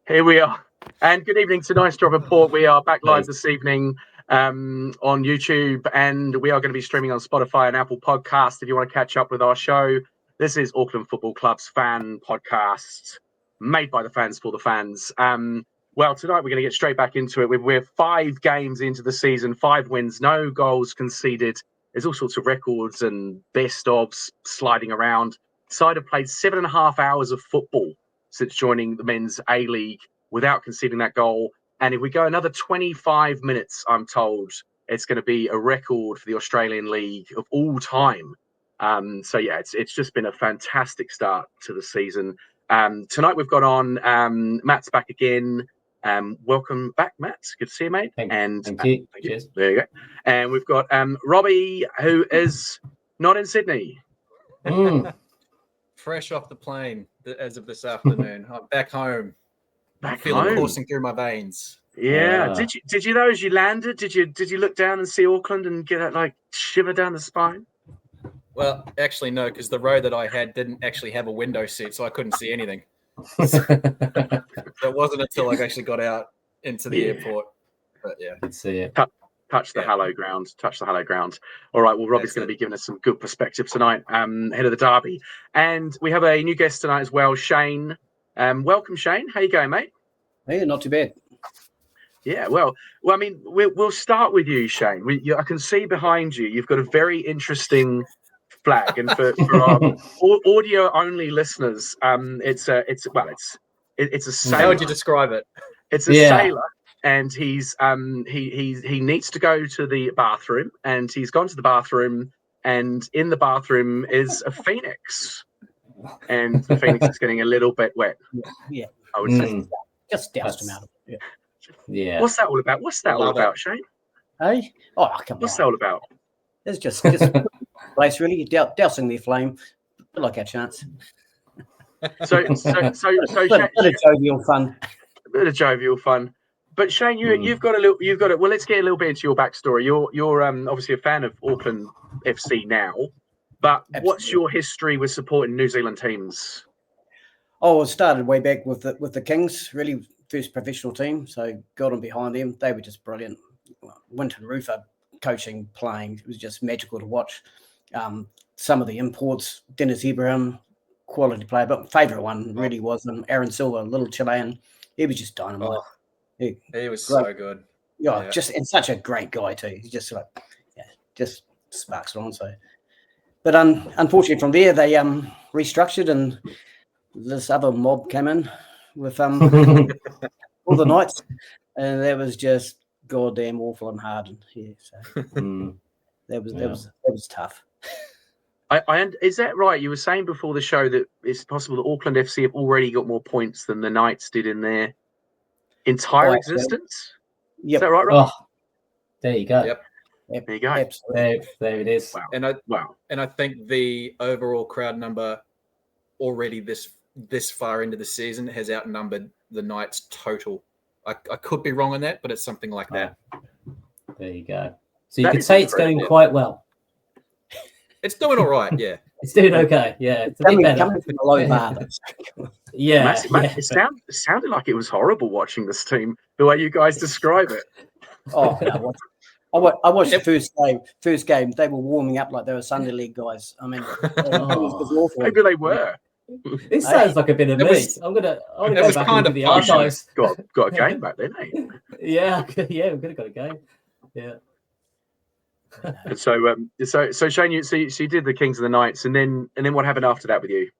Here we are. And good evening to Nice Job Report. We are back live this evening on YouTube, and we are going to be streaming on Spotify and Apple Podcasts. If you want to catch up with our show, this is Auckland Football Club's fan podcast, made by the fans for the fans. Well, tonight we're going to get straight back into it. We're 5 games into the season, 5 wins, no goals conceded. There's all sorts of records and best ofs sliding around. Side have played 7.5 hours of football since joining the men's A-League without conceding that goal. And if we go another 25 minutes, I'm told it's going to be a record for the Australian League of all time. So, yeah, it's just been a fantastic start to the season. Tonight we've got on Matt's back again. Welcome back, Matt. Good to see you, mate. Thank you. Cheers. There you go. And we've got Robbie, who is not in Sydney. Fresh off the plane as of this afternoon. I'm back home. Back feeling home. coursing through my veins. Yeah. Did you know as you landed? Did you look down and see Auckland and get that like shiver down the spine? Well, actually no, because the row that I had didn't actually have a window seat, so I couldn't see anything. So it wasn't until I actually got out into the airport. But yeah, Good to see you. Touch the hallowed ground. All right. Well, Robbie's going to be giving us some good perspective tonight, ahead of the derby. And we have a new guest tonight as well, Shane. Welcome, Shane. How you going, mate? Hey, not too bad. Yeah, well, I mean, we'll start with you, Shane. I can see behind you, you've got a very interesting flag, and for our audio-only listeners, it's a sailor. how would you describe it? It's a sailor. And he needs to go to the bathroom, and he's gone to the bathroom, and in the bathroom is a phoenix, and the phoenix is getting a little bit wet. Yeah, I would say. just doused him out of it. Yeah. What's that all about? What's that all about, Shane? Hey, oh, come What's on. that all about? It's just place really dousing their flame. Bit like our chance. So bit Shane, of jovial fun. bit of jovial fun. But Shane, you've got it. Well, let's get a little bit into your backstory. You're obviously a fan of Auckland FC now, but what's your history with supporting New Zealand teams? Oh, it started way back with the Kings, really first professional team. So got on behind them. They were just brilliant. Winton Rufer coaching, playing, it was just magical to watch. Some of the imports, Dennis Ibrahim, quality player, but favourite one really was Aaron Silva, a little Chilean. He was just dynamite. Oh, he was great. so good. Yeah, just and such a great guy too. He's just just sparks it on. So, but unfortunately, from there they restructured, and this other mob came in with all the Knights, and that was just goddamn awful and hard. And so that was tough. Is that right? You were saying before the show that it's possible that Auckland FC have already got more points than the Knights did in their entire existence. Yep. Is that right, Rob? Oh, there you go. Yep. There you go. Absolutely. There it is. Wow. And I think the overall crowd number already this far into the season has outnumbered the Knights total. I could be wrong on that, but it's something like that. There you go. So you could say it's going quite well. It's doing all right, yeah. It's doing okay. Yeah, it's a bit better. Coming from a low bar. Yeah. It sounded like it was horrible watching this team, the way you guys describe it. Oh, no, I watched the first game. They were warming up like they were Sunday League guys. I mean, it was awful. Maybe they were. This sounds like a bit of me. I'm gonna go back into the archives. Got a game back then, eh? Yeah, we've got a game. Yeah. So Shane, you did the Kings and the Knights, and then what happened after that with you?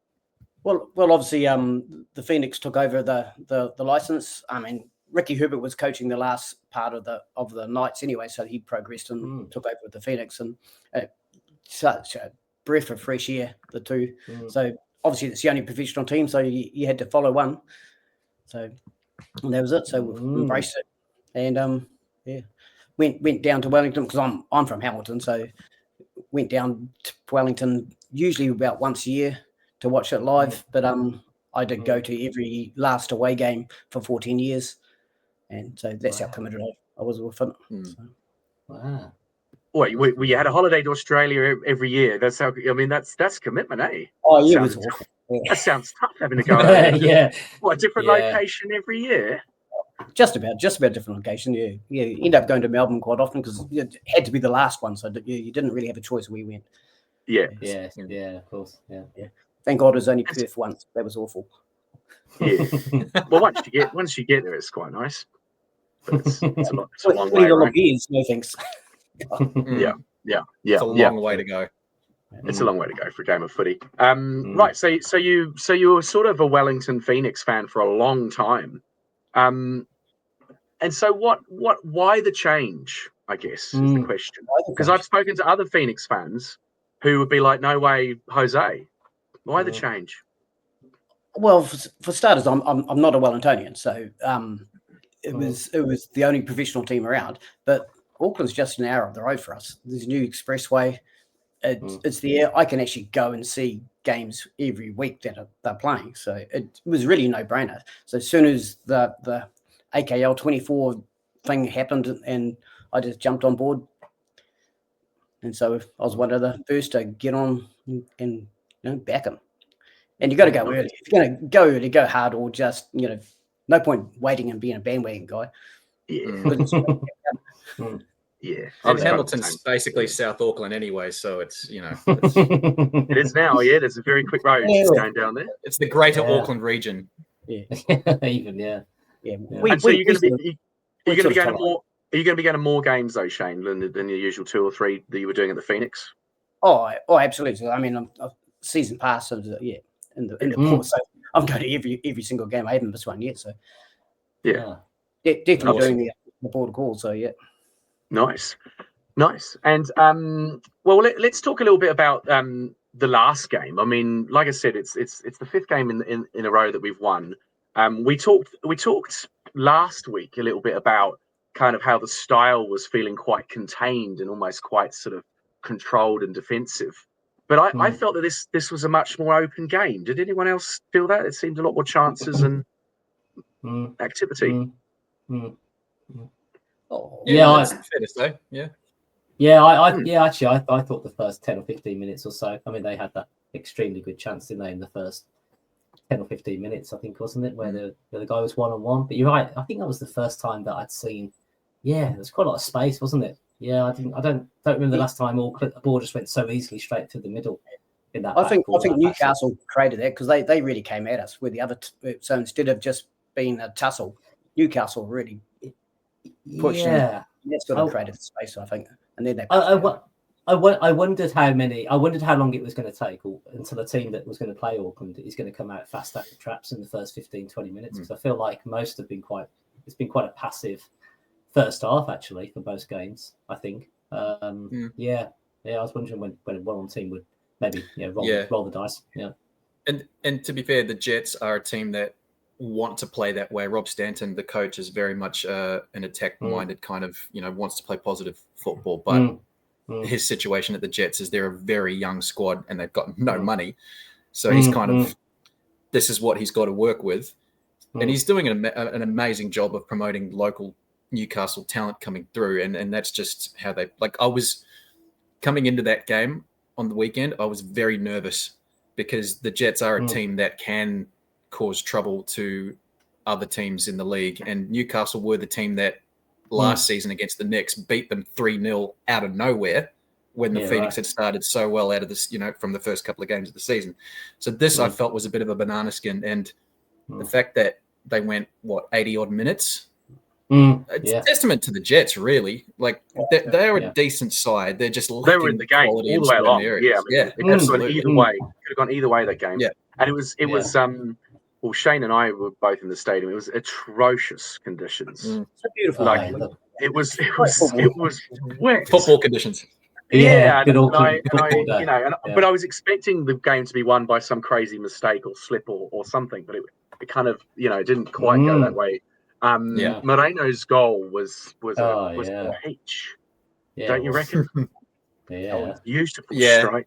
Well, obviously, the Phoenix took over the license. I mean, Ricky Herbert was coaching the last part of the Knights anyway, so he progressed and took over with the Phoenix, and such a breath of fresh air, the two. So obviously, it's the only professional team, so you had to follow one. So and that was it. So we embraced it, and went down to Wellington because I'm from Hamilton, so went down to Wellington usually about once a year to watch it live. But I did go to every last away game for 14 years, and so that's how committed I was with it. So. Wow. Wait, you had a holiday to Australia every year. That's how. I mean, that's commitment, eh? Oh yeah, it was awful. That sounds tough having to go. Yeah. What, a different location every year? Just about different location. Yeah. You end up going to Melbourne quite often because it had to be the last one, so you didn't really have a choice where we went. Yeah, Of course. Yeah. Thank God it was only Perth once. That was awful. Yeah. Well, once you get there, it's quite nice. But it's a long way. Right? No thanks. Yeah. It's a long way to go. It's a long way to go for a game of footy. Right. So you were sort of a Wellington Phoenix fan for a long time. And so why the change, I guess, is the question. Because I've spoken to other Phoenix fans who would be like, no way, Jose. Why the change? Well, for starters, I'm not a Wellingtonian, so it was the only professional team around. But Auckland's just an hour up the road for us. There's a new expressway. It's there. I can actually go and see games every week that they're playing. So it was really no brainer. So as soon as the AKL 24 thing happened, and I just jumped on board. And so I was one of the first to get on and back them. And you got to go early. If you're going to go early, go hard, or just no point waiting and being a bandwagon guy. Yeah. And Hamilton's basically South Auckland anyway, so it's it is now. Yeah, there's a very quick road going down there. It's the greater Auckland region. Yeah. Even and so you're going to be going to more. Are you going to be going to more games though, Shane, than the usual 2 or 3 that you were doing at the Phoenix? Oh, absolutely. I mean, I'm season pass in the port, so I'm going to every single game. I haven't missed one yet, so definitely awesome. doing the border call. So Nice. And let's talk a little bit about the last game. I mean, like I said, it's the 5th game in a row that we've won. We talked last week a little bit about kind of how the style was feeling quite contained and almost quite sort of controlled and defensive. But I felt that this was a much more open game. Did anyone else feel that? It seemed a lot more chances and activity. Oh, that's fair to say. Actually, I thought the first 10 or 15 minutes or so. I mean, they had that extremely good chance, didn't they, in the first 10 or 15 minutes, I think, wasn't it, where the guy was 1-on-1. But you're right. I think that was the first time that I'd seen. Yeah, there's quite a lot of space, wasn't it? Yeah, I don't remember the last time the ball just went so easily straight through the middle. In that, I think Newcastle created that because they really came at us with the other. So instead of just being a tussle, Newcastle really pushed. Yeah, that's sort of created the space, I think. And then I wondered how long it was going to take until a team that was going to play Auckland is going to come out fast at the traps in the first 15-20 minutes. Because I feel like most have been it's been quite a passive first half actually for most games, I think. I was wondering when one team would maybe roll the dice. Yeah. And to be fair, the Jets are a team that want to play that way. Rob Stanton, the coach, is very much an attack-minded kind of, wants to play positive football. But his situation at the Jets is they're a very young squad and they've got no money. So he's kind of, this is what he's got to work with. And he's doing an amazing job of promoting local Newcastle talent coming through. And that's just how they, I was coming into that game on the weekend, I was very nervous because the Jets are a team that can cause trouble to other teams in the league. And Newcastle were the team that last season against the Knicks beat them 3-0 out of nowhere when the Phoenix had started so well out of this, from the first couple of games of the season. So this I felt was a bit of a banana skin. And the fact that they went, 80 odd minutes, it's a testament to the Jets, really. They're a decent side. They're just they were in the game all the way along. It could have gone either way. Could have gone either way that game. Yeah. And it was well, Shane and I were both in the stadium. It was atrocious conditions. So beautiful. It was wet. Football conditions. Yeah, but I was expecting the game to be won by some crazy mistake or slip or something, but it kind of didn't quite go that way. Moreno's goal was a peach. Don't you reckon? Beautiful strike.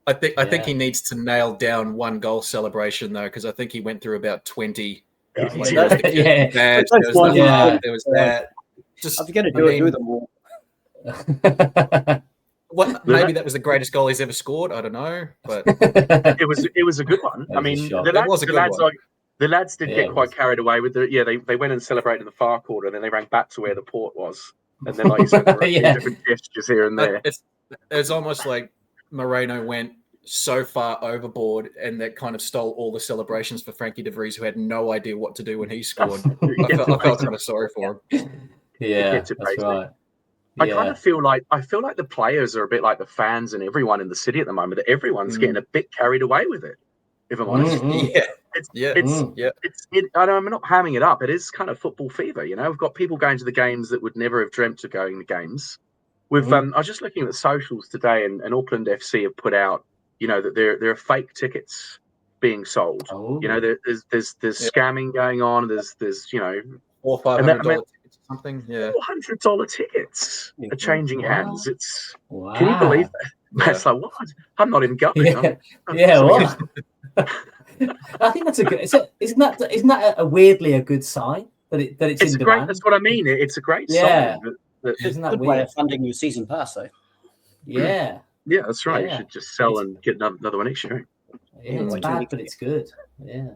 I think he needs to nail down one goal celebration though, because I think he went through about 20. There was that. Just I'm going to do them all. Well, maybe that was the greatest goal he's ever scored. I don't know, but it was a good one. I mean, the lads did get quite carried away with the. Yeah, they went and celebrated in the far corner, and then they ran back to where the port was, and then like you said, there were different gestures here and there. It's almost like Moreno went so far overboard, and that kind of stole all the celebrations for Frankie de Vries, who had no idea what to do when he scored. I felt kind of sorry for him. Yeah, that's right. I kind of feel like the players are a bit like the fans and everyone in the city at the moment. That everyone's getting a bit carried away with it. If I'm honest, I know I'm not hamming it up. It is kind of football fever, you know. We've got people going to the games that would never have dreamt of going to games. I was just looking at the socials today, and Auckland FC have put out, you know, that there are fake tickets being sold. You know, there's scamming going on. There's you know, $400, $500 tickets or something. Yeah, $400 tickets are changing hands. It's can you believe that? Yeah. It's like, what? I'm not even going. What? I think that's a good. Isn't that a weirdly a good sign that it's in demand? That's what I mean. It's a great sign. Isn't that good way of funding your season pass, though? Yeah. Yeah, that's right. You should just sell and get another one next year. Yeah, it's bad, but it's good. Yeah.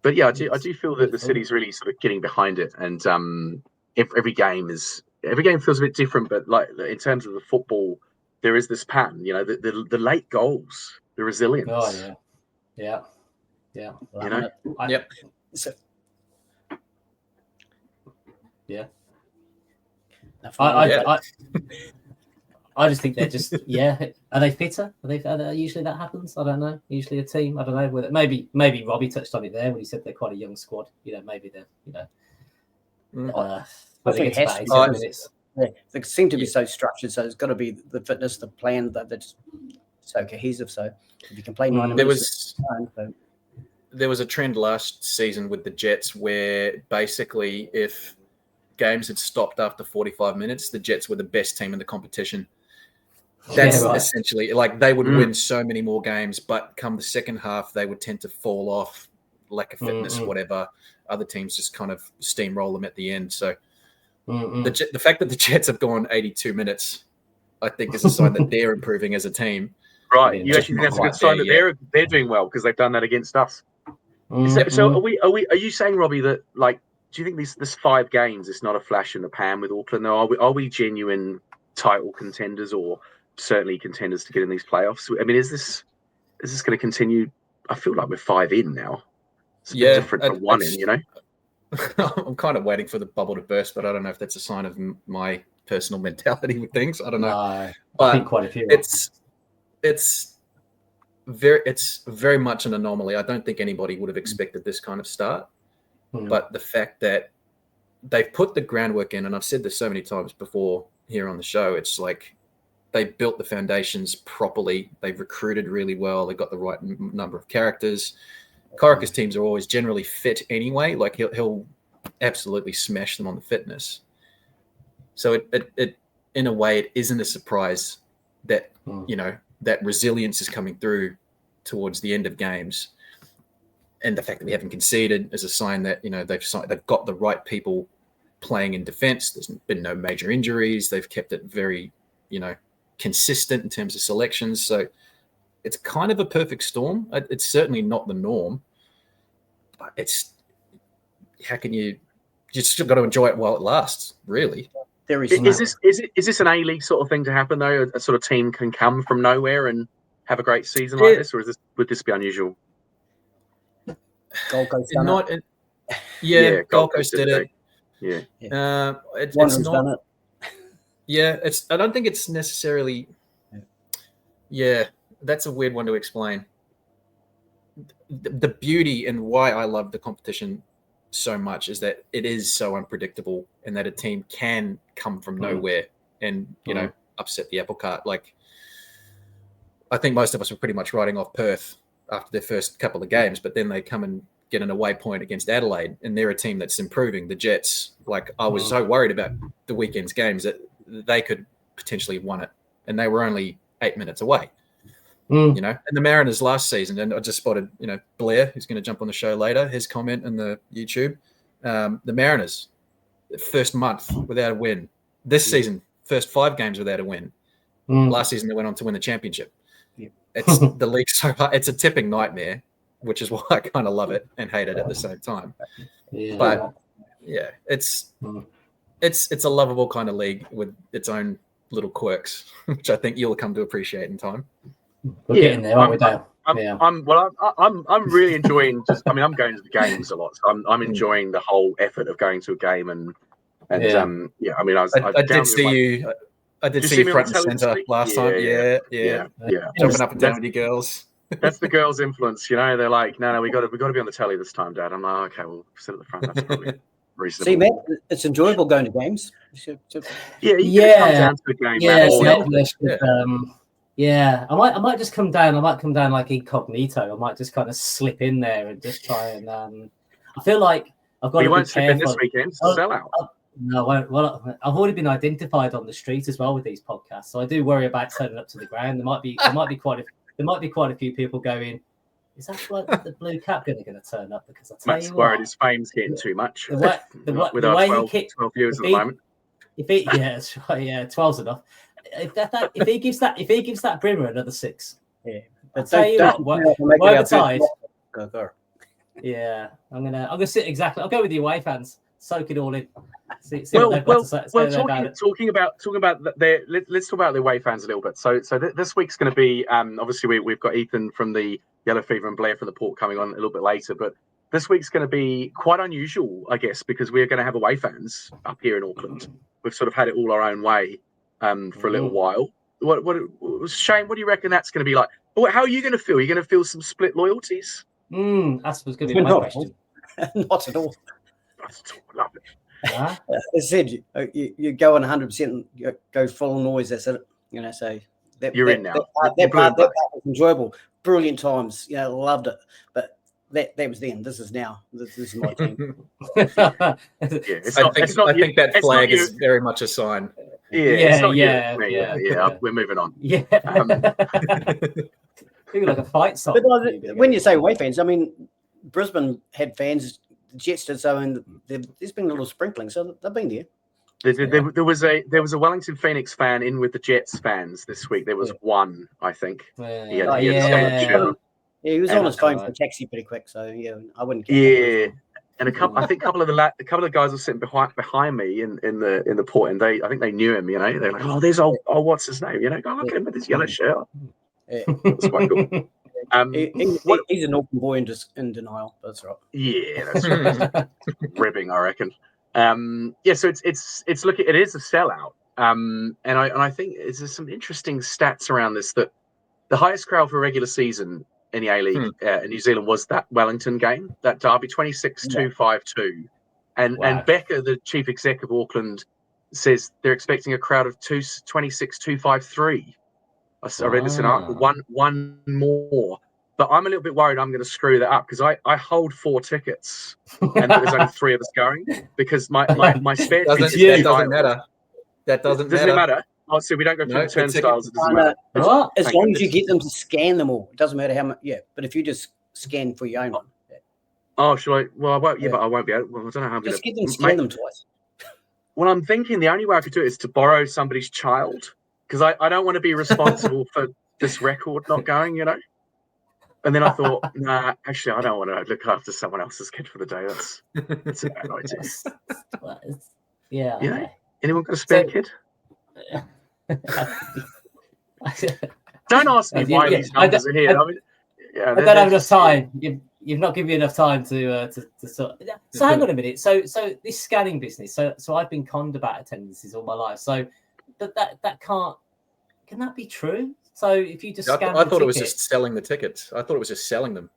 But yeah, I do feel that the city's really sort of getting behind it, and every game feels a bit different. But like in terms of the football, there is this pattern. You know, the late goals, the resilience. Oh yeah. You know. Yeah. I just think they're just Are they fitter? Are they usually that happens? I don't know. Usually a team. I don't know whether maybe Robbie touched on it there when he said they're quite a young squad. You know, maybe they're I think it has to be. They seem to be so structured, so it's got to be the fitness, the plan that they're just so cohesive. So if you can play 90 minutes, there was a trend last season with the Jets where basically if games had stopped after 45 minutes, the Jets were the best team in the competition. That's essentially like they would win so many more games, but come the second half, they would tend to fall off, lack of fitness, whatever. Other teams just kind of steamroll them at the end. So the fact that the Jets have gone 82 minutes, I think is a sign that they're improving as a team. Right. You actually think that's a good sign that they're doing well because they've done that against us. So are you saying, Robbie, that like, do you think this 5 games is not a flash in the pan with Auckland? Though, are we genuine title contenders or certainly contenders to get in these playoffs? I mean, is this going to continue? I feel like we're 5 in now. It's a bit different from 1 in, you know. I'm kind of waiting for the bubble to burst, but I don't know if that's a sign of my personal mentality with things. I don't know. I think quite a few. It's very much an anomaly. I don't think anybody would have expected this kind of start. But the fact that they've put the groundwork in, and I've said this so many times before here on the show, it's like they built the foundations properly. They've recruited really well. They've got the right number of characters. Corica's teams are always generally fit anyway. Like he'll absolutely smash them on the fitness. So it in a way, it isn't a surprise that, you know, that resilience is coming through towards the end of games. And the fact that we haven't conceded is a sign that, you know, they've got the right people playing in defense. There's been no major injuries. They've kept it very, you know, consistent in terms of selections. So it's kind of a perfect storm. It's certainly not the norm, but how can you still got to enjoy it while it lasts, really. Is this an A-League sort of thing to happen, though? A sort of team can come from nowhere and have a great season like this, or would this be unusual? Gold Coast Gold Coast did it. It's not. Yeah, I don't think it's necessarily. Yeah, that's a weird one to explain. The beauty and why I love the competition so much is that it is so unpredictable, and that a team can come from nowhere and you know upset the apple cart. Like, I think most of us were pretty much writing off Perth after their first couple of games, but then they come and get an away point against Adelaide, and they're a team that's improving. The Jets, like, I was so worried about the weekend's games that they could potentially have won it, and they were only 8 minutes away. You know, and the Mariners last season, and I just spotted, you know, Blair, who's going to jump on the show later, his comment in the YouTube. The Mariners, first month without a win. This season, first 5 games without a win. Last season, they went on to win the championship. Yeah. It's the league so hard. It's a tipping nightmare, which is why I kind of love it and hate it at the same time. Yeah. But yeah, it's a lovable kind of league with its own little quirks, which I think you'll come to appreciate in time. We're getting there, aren't we, Dale? I'm really enjoying I'm going to the games a lot. So I'm enjoying the whole effort of going to a game and I did see you. I did see you front and center last time. Yeah. Jumping up and down with your girls. That's the girls' influence, They're like, no, we got to be on the telly this time, Dad. I'm like, okay, we'll sit at the front. That's probably reasonable. See, Matt, it's enjoyable going to games. Come down to the game. I might just come down. I might come down like incognito. I might just kind of slip in there and just try and. I feel like I've got. You won't slip in this weekend. It's a sellout. No, well, I've already been identified on the street as well with these podcasts, so I do worry about turning up to the ground. There might be quite a few people going. Is that like the blue cap going to turn up? Because I tell Matt's you worried what, his fame's getting too much. With our 12 viewers at the moment. That's right. Yeah, 12's enough. If he gives that Brimmer another 6, I'll tell you what, the tide. Yeah, I'm gonna sit exactly. I'll go with the away fans. Soak it all in. See what they've got to say about it. Talking about let's talk about the away fans a little bit. So this week's going to be obviously we've got Ethan from the Yellow Fever and Blair from the Port coming on a little bit later, but this week's going to be quite unusual, I guess, because we're going to have away fans up here in Auckland. We've sort of had it all our own way for a little while. Shane, what do you reckon that's going to be like? How are you going to feel? Are you going to feel some split loyalties? That was going to be my question. Not at all. Love it. As I said, you go on 100%, go full noise. That's it. So you're in now. That part was enjoyable. Brilliant times. Loved it. But that was then. This is now. This is my team. I think that flag is very much a sign. Yeah. We're moving on. Yeah. Feel like a fight song. But when you say away fans, I mean, Brisbane had fans. Jets did so, and there's been a little sprinkling, so they've been there. There was a Wellington Phoenix fan in with the Jets fans this week. There was one, I think. He was on his phone for a taxi pretty quick, so I wouldn't. And a couple of the guys were sitting behind me in the port, and I think they knew him. They're like, oh, there's what's his name? Go look at him with his yellow shirt. Yeah. That's quite cool. He's an Auckland boy in denial. That's right. Yeah, that's right. Ribbing, I reckon. So it is a sellout. And I think there's some interesting stats around this, that the highest crowd for a regular season in the A-League in New Zealand was that Wellington game, that derby, 26,252. And Becker, the chief exec of Auckland, says they're expecting a crowd of 26,253. I read this in one more. But I'm a little bit worried I'm going to screw that up, because I hold 4 tickets and there's only 3 of us going, because my spare tickets. That doesn't matter. Doesn't it matter? Oh, so we don't go through the turnstiles. It doesn't matter. As long as you get them to scan them all. It doesn't matter how much. Yeah, but if you just scan for your own one. Oh, should I? Well, I won't. Yeah, but I won't be able. Well, I don't know how I'm going to. Just get them, scan them twice. Well, I'm thinking the only way I could do it is to borrow somebody's child, because I don't want to be responsible for this record not going, And then I thought, nah, actually, I don't want to look after someone else's kid for the day. That's a bad idea. Yeah. Anyone got a spare kid? Don't ask me why these numbers are here. I don't have enough time. You've not given me enough time to sort. So hang on a minute. So this scanning business. So I've been conned about attendances all my life. So that can't. Can that be true? So if you just scan, I thought it was just selling the tickets. I thought it was just selling them,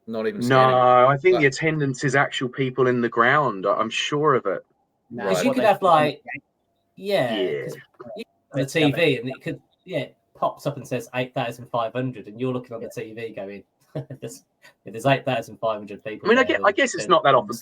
not even. Scanning. No, I think the attendance is actual people in the ground. I'm sure of it. Because you could have the TV, and it could it pops up and says 8,500, and you're looking on the TV going, there's 8,500 people. I mean, I guess it's not that often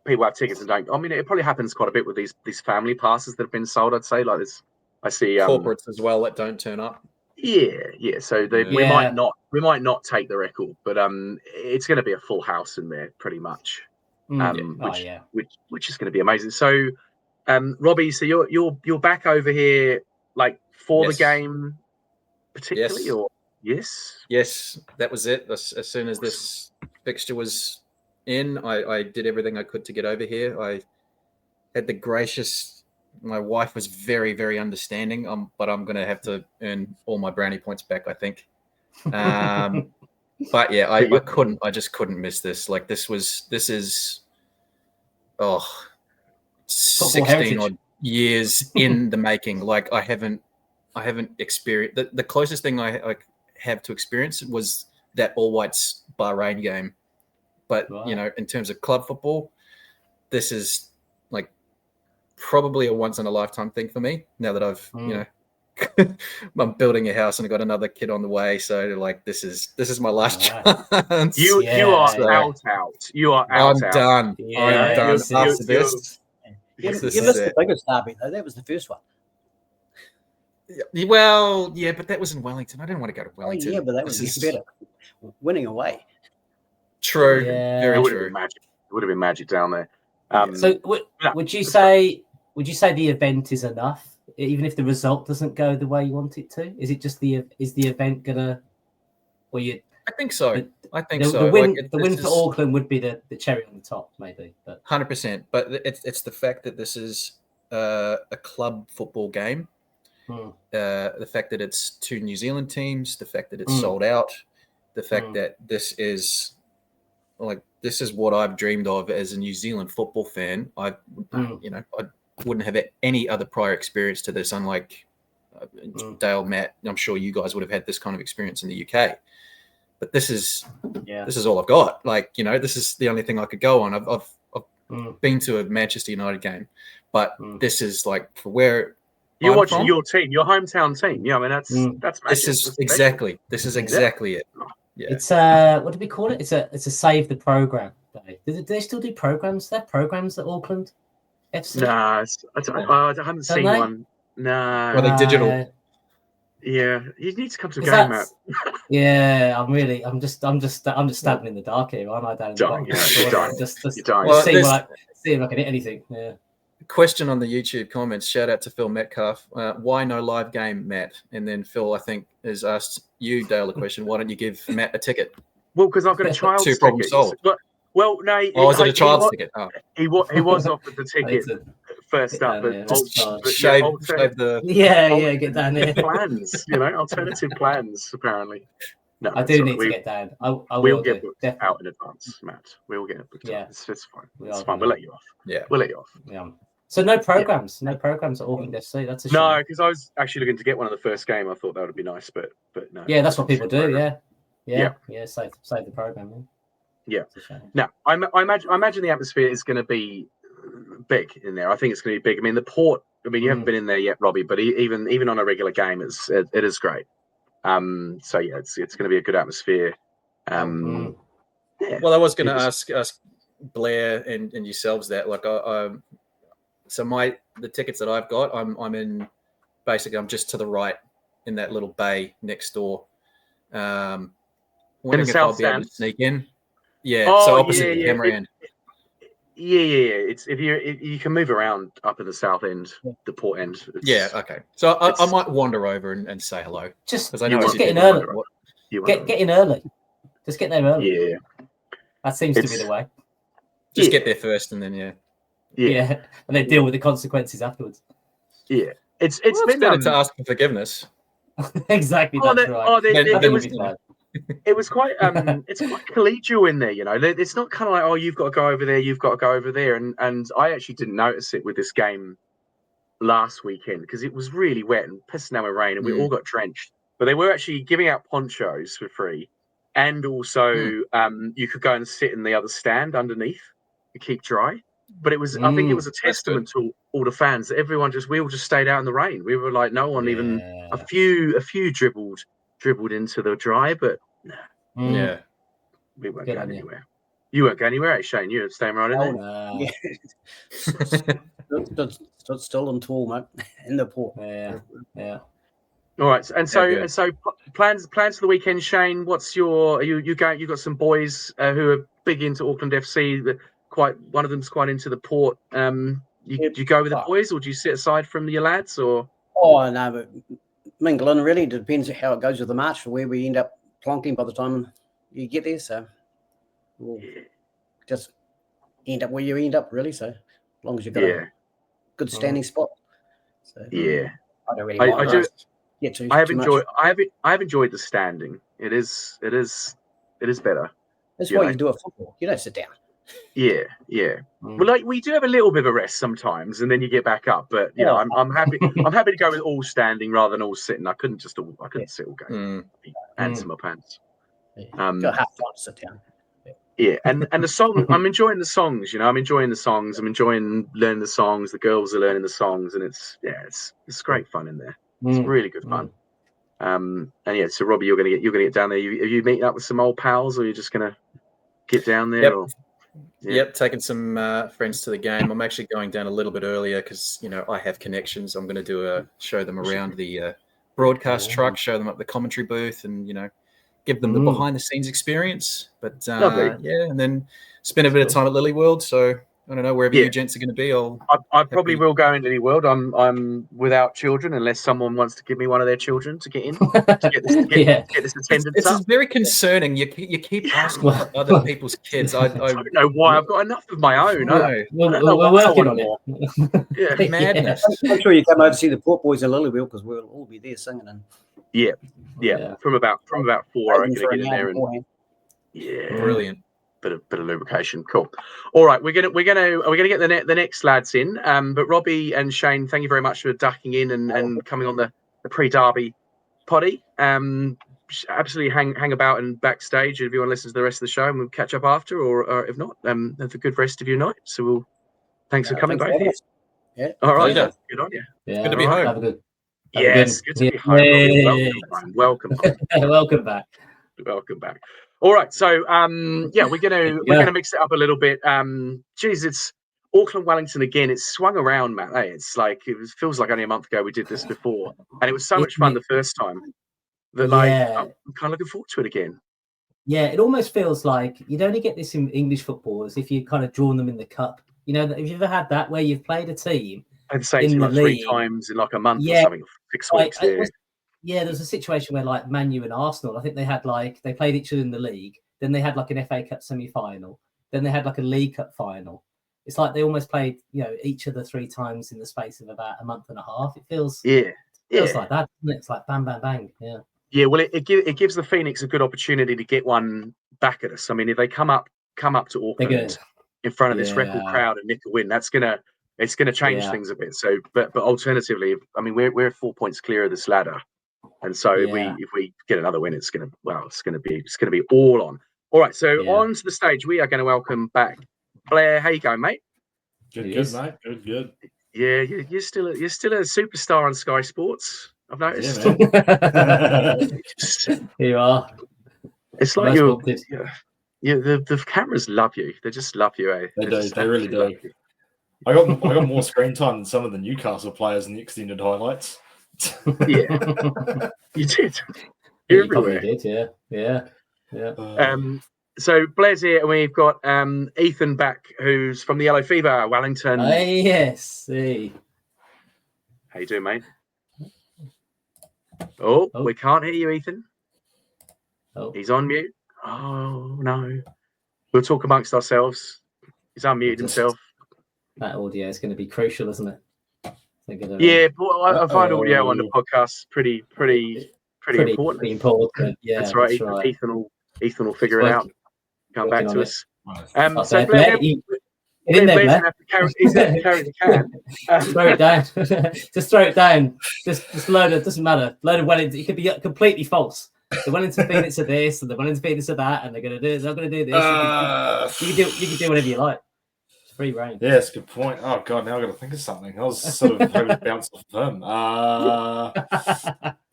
people have tickets and don't. I mean, it probably happens quite a bit with these family passes that have been sold. I'd say, like this, I see corporates as well that don't turn up. Yeah. So we might not take the record, but it's going to be a full house in there pretty much. Which is going to be amazing. So, Robbie, so you're back over here like for Yes. the game, particularly, Yes. or yes? Yes, that was it. As soon as this fixture was in, I did everything I could to get over here. I had the gracious. My wife was very, very understanding. But I'm going to have to earn all my brownie points back, I think. But yeah, I couldn't. I just couldn't miss this. Like this is 16 odd years in the making. Like I haven't experienced the closest thing I have to experience was that All Whites Bahrain game. But in terms of club football, this is like probably a once in a lifetime thing for me. Now that I've I'm building a house and I've got another kid on the way, so like this is my last chance. You are out. You are out. I'm done. Yeah, I'm done after this. You missed the biggest derby though. That was the first one. Well, yeah, but that was in Wellington. I didn't want to go to Wellington. Yeah, but that was better. Winning away. True. Yeah. Very It would true. have been magic. It would have been magic down there. So would you say the event is enough, even if the result doesn't go the way you want it to? Is it just the event gonna? Well, I think so. The win for Auckland would be the cherry on the top, maybe. But 100%. But it's the fact that this is a club football game. The fact that it's 2 New Zealand teams, the fact that it's sold out, the fact that this is what I've dreamed of as a New Zealand football fan. I wouldn't have any other prior experience to this, unlike Dale, Matt. I'm sure you guys would have had this kind of experience in the UK. But this is all I've got. Like, this is the only thing I could go on. I've been to a Manchester United game, but this is like for where you're watching your team, your hometown team. Yeah, I mean that's magic. This is exactly it. Yeah. It's what do we call it? It's a save the program day. Do they still do programs there? Programs at Auckland FC? No, I haven't seen one. No. Are they digital? Yeah, you need to come to a game, Matt. Yeah, I'm just stabbing in the dark here, aren't I? Down Just seeing if I can hit anything. Yeah. Question on the YouTube comments. Shout out to Phil Metcalf. Why no live game, Matt? And then Phil, I think, has asked you, Dale, a question. Why don't you give Matt a ticket? Well, because I've got a child's ticket. 2 problems solved. Well, no. Is it a child's ticket? Oh. He was offered the ticket first up, but shave the. Get down there. Plans, alternative plans. Apparently, no. I do need to get down. We'll get booked out in advance, Matt. We'll get booked out. It's fine. It's fine. We'll let you off. Yeah, we'll let you off. Yeah. So no programs at Auckland FC. That's a shame. No, because I was actually looking to get one of the first game. I thought that would be nice, but no. Yeah, that's what people do. Yeah. Save the program. Yeah. Now, I imagine the atmosphere is going to be big in there. I think it's going to be big. I mean, the port. I mean, you haven't been in there yet, Robbie, but even on a regular game, it is great. So yeah, it's going to be a good atmosphere. Yeah. Well, I was going to ask Blair and yourselves that. Like, so the tickets that I've got, I'm in. Basically, I'm just to the right in that little bay next door. Wondering if I'll be able to sneak in. Yeah, so opposite the camera end. Yeah. It's if you can move around up in the south end, the port end. Okay. So I might wander over and say hello. Just because I know get in early. Get in early. Just get there early. Yeah. That seems to be the way. Just get there first, and then and then deal with the consequences afterwards. Yeah, it's been better to ask for forgiveness. Exactly. That's right. It was quite it's quite collegial in there, It's not kind of like, you've got to go over there, you've got to go over there, and I actually didn't notice it with this game last weekend because it was really wet and pissing down with rain, and we all got drenched. But they were actually giving out ponchos for free, and also you could go and sit in the other stand underneath to keep dry. But it was, I think it was a testament to all the fans that we all just stayed out in the rain. We were like, no one even a few dribbled into the dry, but no. We weren't going anywhere. You weren't going anywhere, Shane. You were staying right in there. Stood still and tall, mate, in the port. Yeah. All right, and so plans for the weekend, Shane. What's your? You got some boys who are big into Auckland FC. One of them's quite into the port. Do you go with the boys, or do you sit aside from your lads? Or no, but mingle in. Really, it depends how it goes with the march, where we end up plonking by the time you get there. So we'll just end up where you end up, really. So as long as you've got a good standing spot. So Yeah, I don't really mind. I do. Get too, I have too enjoyed. much. I have enjoyed the standing. It is better. That's why you do a football. You don't sit down. Yeah. Well, like we do have a little bit of a rest sometimes, and then you get back up. But you know, I'm happy. I'm happy to go with all standing rather than all sitting. I couldn't sit all game. Ants in my pants. Got half time to sit down. Yeah, and the song. I'm enjoying the songs. You know, I'm enjoying the songs. I'm enjoying learning the songs. The girls are learning the songs, and it's great fun in there. It's really good fun. And yeah, so Robbie, you're gonna get down there. Are you meeting up with some old pals, or you're just gonna get down there? Yep, taking some friends to the game. I'm actually going down a little bit earlier because I have connections. I'm going to show them around the broadcast truck, show them up the commentary booth, and give them the behind the scenes experience. But and then spend a bit of time at Lily World. So I don't know, wherever you gents are going to be. I probably will go into the world. I'm without children unless someone wants to give me one of their children to get in to get this attendance. This is very concerning. You keep asking for other people's kids. I don't know why. I've got enough of my own. We're working on it. Yeah, madness. Make sure you come over to see the Port Boys in Lilyville because we'll all be there singing. And from about 4, I'm going to get in there and brilliant. Bit of lubrication. Cool. All right, we're gonna get the next lads in. But Robbie and Shane, thank you very much for ducking in and coming on the pre-derby poddy. Absolutely hang about and backstage if you want to listen to the rest of the show, and we'll catch up after, or if not, have a good rest of your night. So thanks for coming, both. Yeah. All right. Good on you. Yeah. Good to be home. Have a good. Yes, good to be home. Robbie. Welcome home. Welcome back. Welcome back. All right, so we're gonna mix it up a little bit. It's Auckland Wellington again. It's swung around, Matt. Hey, it's like feels like only a month ago we did this before, and it was so much fun the first time that I'm kind of looking forward to it again. Yeah, it almost feels like you'd only get this in English footballers if you kind of drawn them in the cup. Have you ever had that where you've played a team? I'd say to like 3 times in like a month or something, 6 weeks. Yeah, there was a situation where like Man U and Arsenal, I think they played each other in the league. Then they had like an FA Cup semi-final. Then they had like a League Cup final. It's like they almost played, each other 3 times in the space of about a month and a half. It feels like that, doesn't it? It's like bang, bang, bang. Yeah. Yeah, well, it gives the Phoenix a good opportunity to get one back at us. I mean, if they come up to Auckland in front of this record crowd and nick a win, it's gonna change things a bit. So, but alternatively, I mean, we're 4 points clear of this ladder. And so if we get another win, it's gonna be all on. All right, so on to the stage. We are going to welcome back Blair. How you going, mate? Good, mate. Good. Yeah, you're still a superstar on Sky Sports. I've noticed. Yeah, You are. It's like the cameras love you. They just love you, eh? They do. They really do. I got more screen time than some of the Newcastle players in the extended highlights. Yeah, you did. You probably did, yeah. So Blair's here, and we've got Ethan back, who's from the Yellow Fever, Wellington. Yes. How you doing, mate? Oh, we can't hear you, Ethan. Oh, he's on mute. Oh no, we'll talk amongst ourselves. He's unmuted himself. That audio is going to be crucial, isn't it? Yeah, but I find audio on the podcast pretty important. Pretty important. Yeah, that's right. Ethan will figure it out. Come back to us. So Blair, he's going to have to carry the can. Throw it down. Just throw it down. Just load it. Doesn't matter. Load of Wellington. It could be completely false. The Wellington Phoenix are this, and the Wellington Phoenix are that, and they're going to do. They're going to do this. You can do whatever you like. It's free reign. Yeah, that's a good point. Oh god, now I've got to think of something. I was sort of hoping to bounce off of them.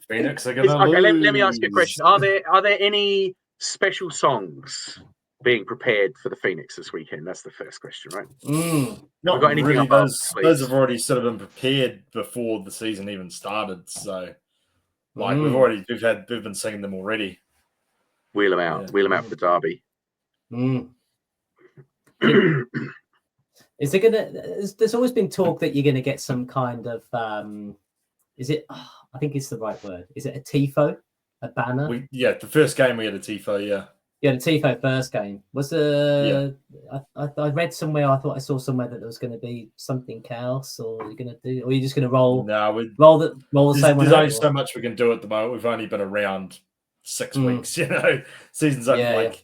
Phoenix are going to lose. Okay, let me ask you a question. Are there any special songs being prepared for the Phoenix this weekend? That's the first question, right? Not got anything really. those have already sort of been prepared before the season even started. So, we've been singing them already. Wheel them out. Wheel them out for the derby. Is there gonna? There's always been talk that you're going to get some kind of is it? Oh, I think it's the right word. Is it a tifo, a banner? The first game we had a tifo. Yeah. Yeah, the tifo first game was I read somewhere. I thought I saw somewhere that there was going to be something else, or you're going to do, or you're just going to roll. No, roll the same one. There's only so much we can do at the moment. We've only been around 6 weeks. You know, season's only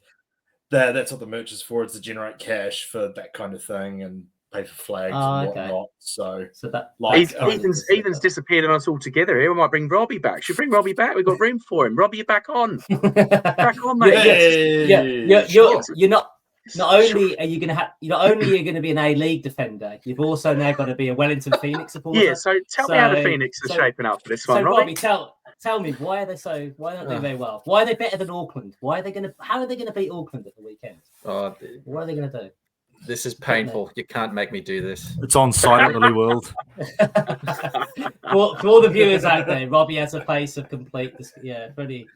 that's what the merch is for. It's to generate cash for that kind of thing and pay for flags and whatnot. So that Ethan's disappeared on us altogether here. We might bring Robbie back. Should bring Robbie back. We've got room for him. Robbie, you're back on. Back on, mate. You're not. Not only are you going to be an A-League defender, you've also now got to be a Wellington Phoenix supporter. Yeah. So tell me how the Phoenix are shaping up for this one, Robbie. Tell me why aren't they very well? Why are they better than Auckland? How are they going to beat Auckland at the weekend? What are they going to do? This is painful. You can't make me do this. It's on site at Lily World. For all the viewers out there, Robbie has a face of complete. Pretty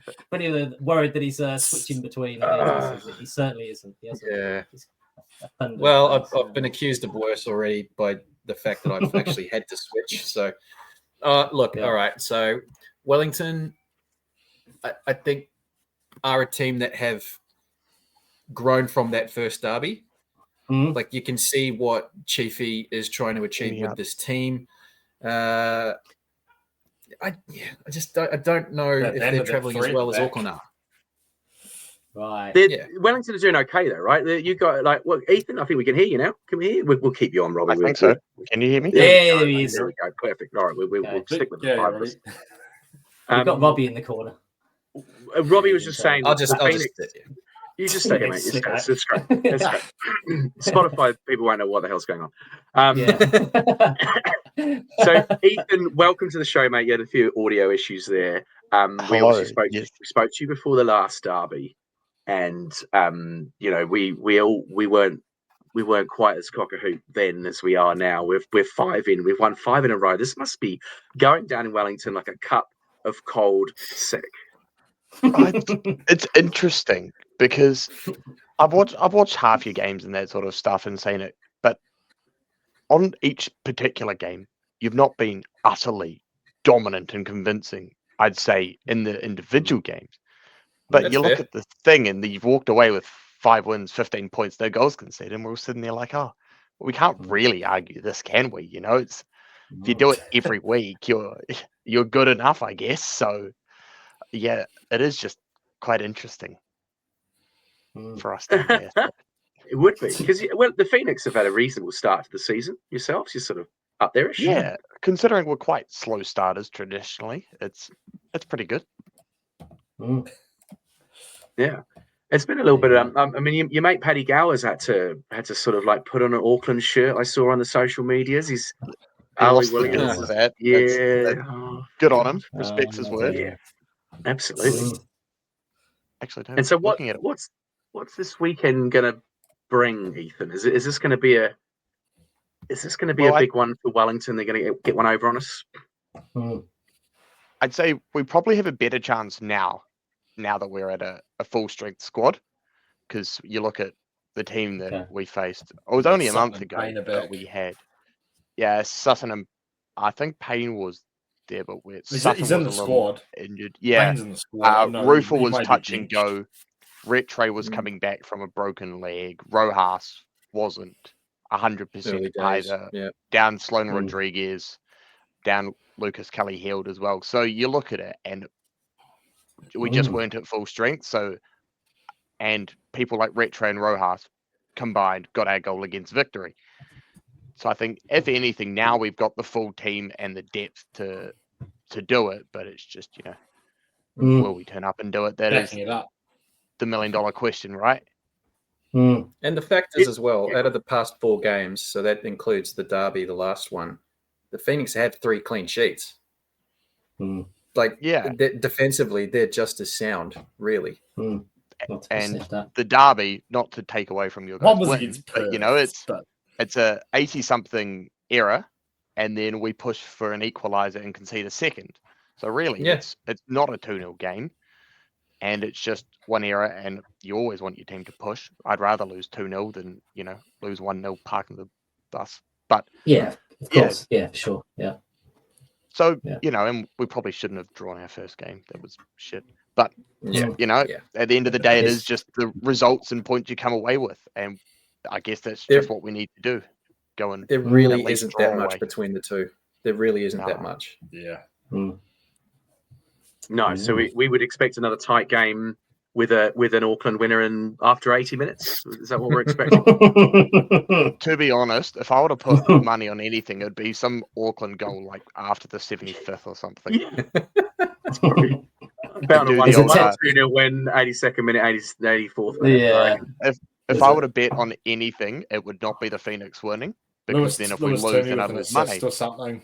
worried that he's switching between. He certainly isn't. Well, I've been accused of worse already by the fact that I've actually had to switch. So, look, all right. So, Wellington, I think, are a team that have grown from that first derby. Like you can see what Chiefy is trying to achieve with this team. I don't know if they're traveling as well as Auckland are. Right. Wellington are doing okay though, right? You got Ethan. I think we can hear you now. Can we hear you? We'll keep you on, Robbie. I think so. Can you hear me? Yeah, there we go. Perfect. All right, we'll stick with the five. We've got Robbie in the corner. Robbie was just saying. I'll just you just say it, mate. It's great. It's great. Spotify people won't know what the hell's going on. So, Ethan, welcome to the show, mate. You had a few audio issues there. We obviously spoke to you before the last derby, and we weren't quite as cock a hoop then as we are now. We're 5 in. We've won 5 in a row. This must be going down in Wellington like a cup of cold sick. It's interesting because I've watched half your games and that sort of stuff and seen it, but on each particular game, you've not been utterly dominant and convincing, I'd say, in the individual games. But That's you look fair. at the thing and you've walked away with 5 wins, 15 points, no goals conceded, and we're all sitting there like, we can't really argue this, can we? You know, if you do it every week, you're good enough, I guess. So yeah, it is just quite interesting for us to hear. It would be because the Phoenix have had a reasonable start to the season. Yourselves, you're sort of up there. Yeah, considering we're quite slow starters traditionally, it's pretty good. Yeah, it's been a little bit. I mean, your mate Paddy Gowers had to sort of like put on an Auckland shirt. I saw on the social medias. He's Williams. Good on him. Respects his word. Yeah, absolutely. Actually, and so what's this weekend going to bring, Ethan? Is this going to be a big one for Wellington? They're going to get one over on us. I'd say we probably have a better chance now that we're at a full strength squad, because you look at the team that we faced. It was only a month ago that we had. Yeah, Sutton and I think Payne was there, but he's in the squad. Injured. Yeah, Payne's in the squad. Rufa was touch and go. Retre was coming back from a broken leg. Rojas wasn't 100% either. Yeah. Down Sloan Rodriguez, down Lucas Kelly healed as well. So you look at it, and we just weren't at full strength. So, and people like Retre and Rojas combined got our goal against victory. So I think, if anything, now we've got the full team and the depth to do it. But it's just, will we turn up and do it? That is the $1 million question, right? And the fact is, as well, out of the past 4 games, so that includes the derby, the last one, the Phoenix have 3 clean sheets. Defensively, they're just as sound, really. And the derby, not to take away from your guys' wins, but it's a 80-something error, and then we push for an equaliser and concede a second. So really, it's not a 2-0 game, and it's just one error, and you always want your team to push. I'd rather lose 2-0 than, lose 1-0 parking the bus. But yeah, of course. Yeah, sure. Yeah. So, and we probably shouldn't have drawn our first game. That was shit. But, at the end of the day, it is just the results and points you come away with. And I guess that's just what we need to do. Go and there really isn't that much between the two. There really isn't that much. Yeah. No, so we would expect another tight game with an Auckland winner in after 80 minutes. Is that what we're expecting? To be honest, if I were to put money on anything, it'd be some Auckland goal like after the 75th or something. It's probably about a 2-0 win, 82nd minute, 84th minute. Yeah. If I were to bet on anything, it would not be the Phoenix winning, because then if we lose, then I lose money. Or something.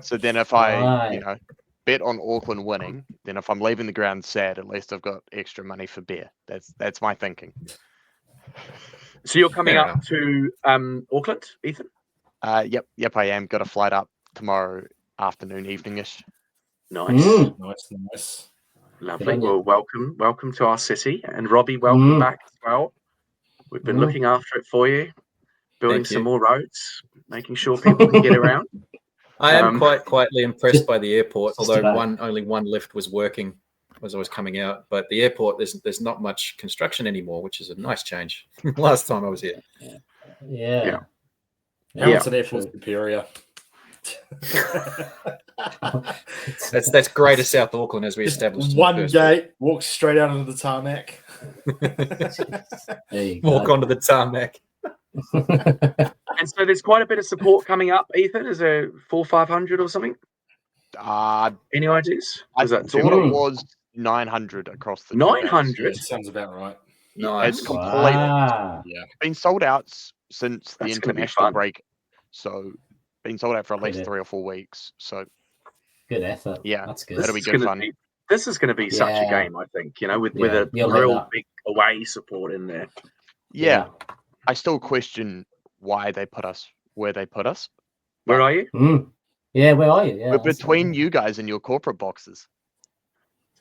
So then if I, bet on Auckland winning, then if I'm leaving the ground sad, at least I've got extra money for beer. That's my thinking. So you're coming up to Auckland, Ethan? Yep, I am. Got a flight up tomorrow afternoon, evening-ish. Nice. Nice. Lovely. Well, welcome to our city, and Robbie, welcome back as well. We've been looking after it for you, building some more roads, making sure people can get around. I am quite quietly impressed by the airport, although only one lift was working as I was coming out. But the airport, there's not much construction anymore, which is a nice change. Last time I was here. Yeah. Hamilton Airport's superior. That's greater South Auckland, as we established. One gate, walk straight out into the tarmac. Walk onto the tarmac. And so there's quite a bit of support coming up, Ethan. Is there 400-500 or something? Any ideas? I thought it was 900 across the 900? Sounds about right. Nice. It's completely been sold out since the international break. So been sold out for at least 3 or 4 weeks. So good effort. Yeah, that's good. That'll be good fun. This is going to be such a game, I think. With a real big away support in there. Yeah. I still question why they put us where they put us. Where are you? Yeah, where are you? Yeah, we're between you guys and your corporate boxes.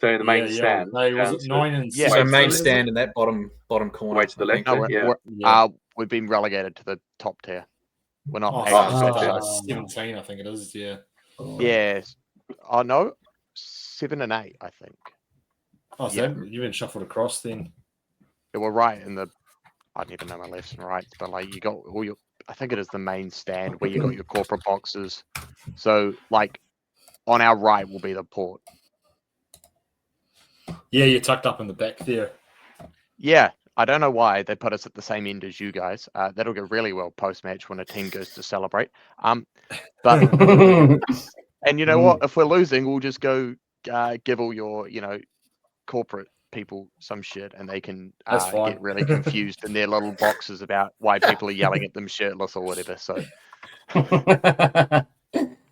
So the main stand. No, was it 9 and 6? So main stand in that bottom corner. Way to the left. We've been relegated to the top tier. We're not. 17, I think it is. Yeah. Yes. Oh no, 7 and 8, I think. Oh, so you've been shuffled across then. Yeah, we're right in the. I never know my lefts and rights, but like you got all your. I think it is the main stand where you got your corporate boxes. So like, on our right will be the port. Yeah, you're tucked up in the back there. Yeah, I don't know why they put us at the same end as you guys. That'll go really well post-match when a team goes to celebrate. But and you know what? If we're losing, we'll just go give all your corporate people some shit, and they can get really confused in their little boxes about why people are yelling at them shirtless or whatever. So.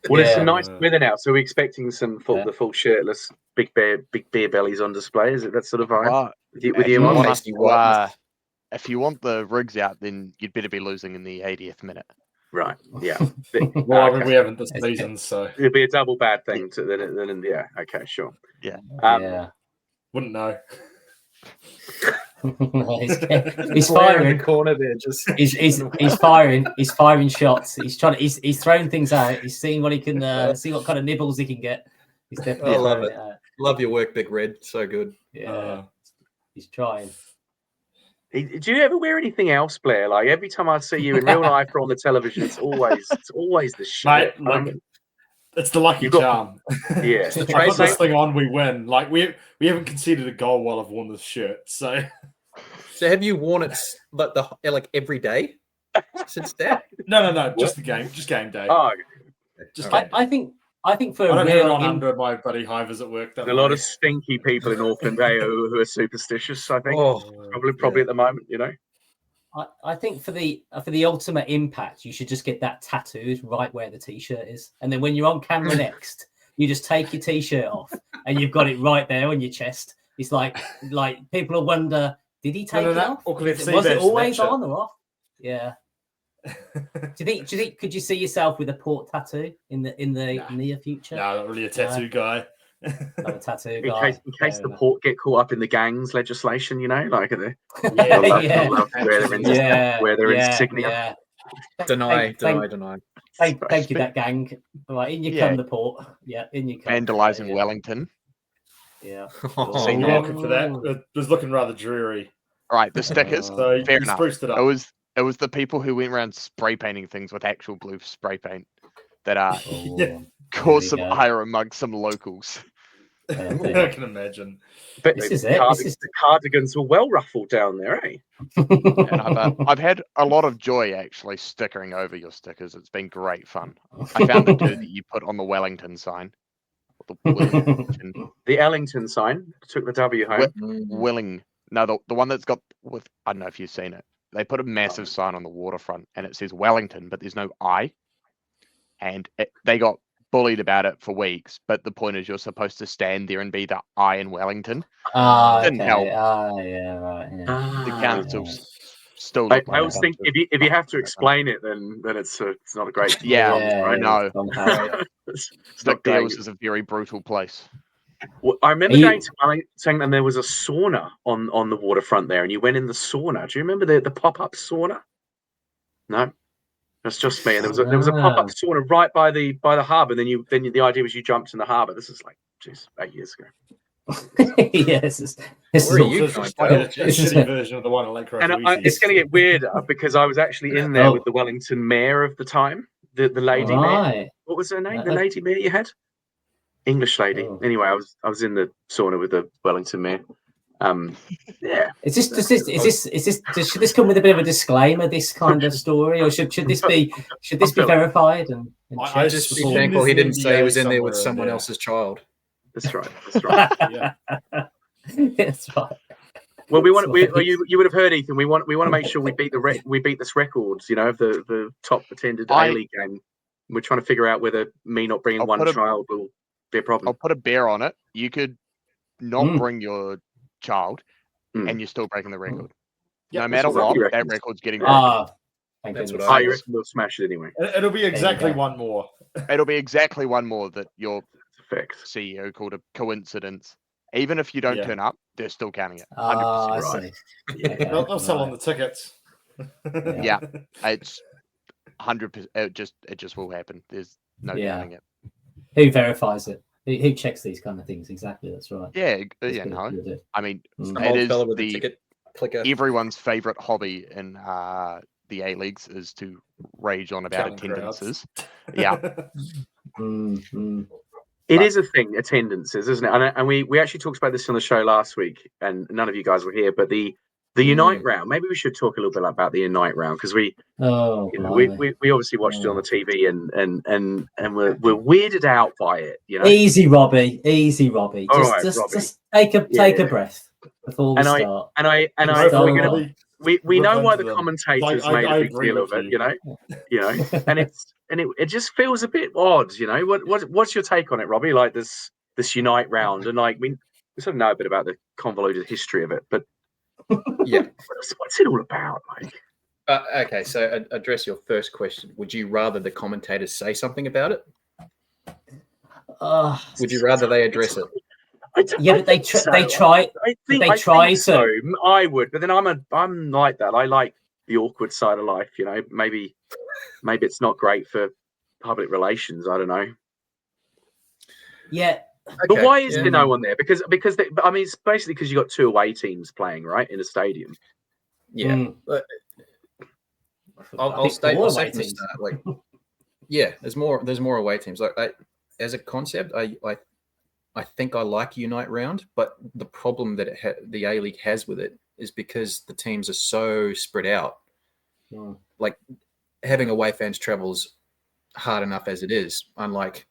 Well, it's some nice weather now, so we're expecting the full shirtless big beer bellies on display. Is it that sort of vibe? With you, if you want the rigs out, then you'd better be losing in the 80th minute. Right. Yeah. Well, I mean, we haven't this season, so it'd be a double bad thing. Then yeah. Okay. Sure. Yeah. Wouldn't know. He's firing in the corner there. He's firing shots. He's throwing things out. He's seeing what he can see, what kind of nibbles he can get. He's definitely love it. Love your work, Big Red. So good. Yeah, he's trying. Do you ever wear anything else, Blair? Like every time I see you in real life or on the television, it's always the shit. Mate, it's the lucky charm. Yeah, I put this thing on, we win. Like we haven't conceded a goal while I've worn this shirt. So have you worn it like every day since that? No, just the game, just game day. Oh, just game day. I think for I don't have it on under my buddy Hivers at work. There's a lot of stinky people in Auckland who are superstitious. I think probably at the moment, I think for the ultimate impact, you should just get that tattooed right where the t-shirt is, and then when you're on camera next, you just take your t-shirt off, and you've got it right there on your chest. It's like people will wonder, did he take it off? Was it always on or off? Yeah. Do you think could you see yourself with a port tattoo in the near future? No, not really a tattoo guy. Not a tattoo guy. In case the port get caught up in the gangs legislation, like wear their insignia. Deny. Thank you, that gang. Right, in you come the port. Yeah, in you come. Vandalising Wellington. Yeah. You're welcome for that. It was looking rather dreary. All right, the stickers. So fair enough. Spruced it up. It was the people who went around spray painting things with actual blue spray paint that caused some ire among some locals. I can imagine. But this is the cardigans were well ruffled down there, eh? And I've had a lot of joy actually stickering over your stickers. It's been great fun. I found the dude that you put on the Wellington sign. The Ellington sign took the W home. No, the one that's got with, I don't know if you've seen it. They put a massive sign on the waterfront and it says Wellington, but there's no I. And they got bullied about it for weeks. But the point is, you're supposed to stand there and be the I in Wellington. Didn't help. The council still. I always think if you have to explain it, then it's not a great. I know. Stick Dales is a very brutal place. Well, I remember going to Wellington and there was a sauna on the waterfront there, and you went in the sauna. Do you remember the pop-up sauna? No, that's just me. And there was a pop-up sauna right by the harbour. Then the idea was you jumped in the harbour. This is like 8 years ago. Yes, this is a shitty version of the one at Lake Road. And it's going to get weirder because I was actually in there with the Wellington mayor of the time, the lady mayor. What was her name? The lady mayor you had? English lady. Anyway, I was in the sauna with the Wellington mayor. Yeah. Should this come with a bit of a disclaimer? This kind of story, or should this be verified? And I just be thankful he didn't say he was in there with someone else's child. That's right. That's right. Yeah. That's right. Well, you would have heard, Ethan. We want to make sure we beat this record. You know, of the top attended A-League game. We're trying to figure out whether me not bringing one child will be a problem. I'll put a bear on it. You could not bring your child, and you're still breaking the record. No matter what, that record's getting broken. That's what I reckon. We'll smash it anyway. It'll be exactly one more. It'll be exactly one more that your CEO called a coincidence. Even if you don't turn up, they're still counting it. 100% right. They'll sell on the tickets. Yeah, it's 100%. It just will happen. There's no counting it. Who verifies it? Who checks these kind of things? Exactly, that's right. Yeah, no. I mean, it is everyone's favorite hobby in the A-Leagues is to rage on about attendances. Yeah. It is a thing, attendances, isn't it? And we actually talked about this on the show last week, and none of you guys were here, but the Unite round. Maybe we should talk a little bit about the Unite round because we obviously watched it on the TV and we're weirded out by it. You know, easy, Robbie. Just take a breath before we start. We know why the commentators made a big deal of it. You know, and it just feels a bit odd. You know, what's your take on it, Robbie? Like this Unite round, and like we sort of know a bit about the convoluted history of it, but. Yeah, what's it all about, Mike? Okay, so address your first question. Would you rather the commentators say something about it? Would you rather they address it? But they try. I think so. I would, but then I'm like that. I like the awkward side of life. You know, maybe it's not great for public relations. I don't know. Yeah. Okay. But why is there no one there? Because I mean, it's basically because you got two away teams playing, right, in a stadium. Yeah, I'll state from the start. Like, yeah, there's more away teams. Like, as a concept, I think I like Unite round, but the problem that the A-League has with it is because the teams are so spread out. Like, having away fans travels hard enough as it is. Unlike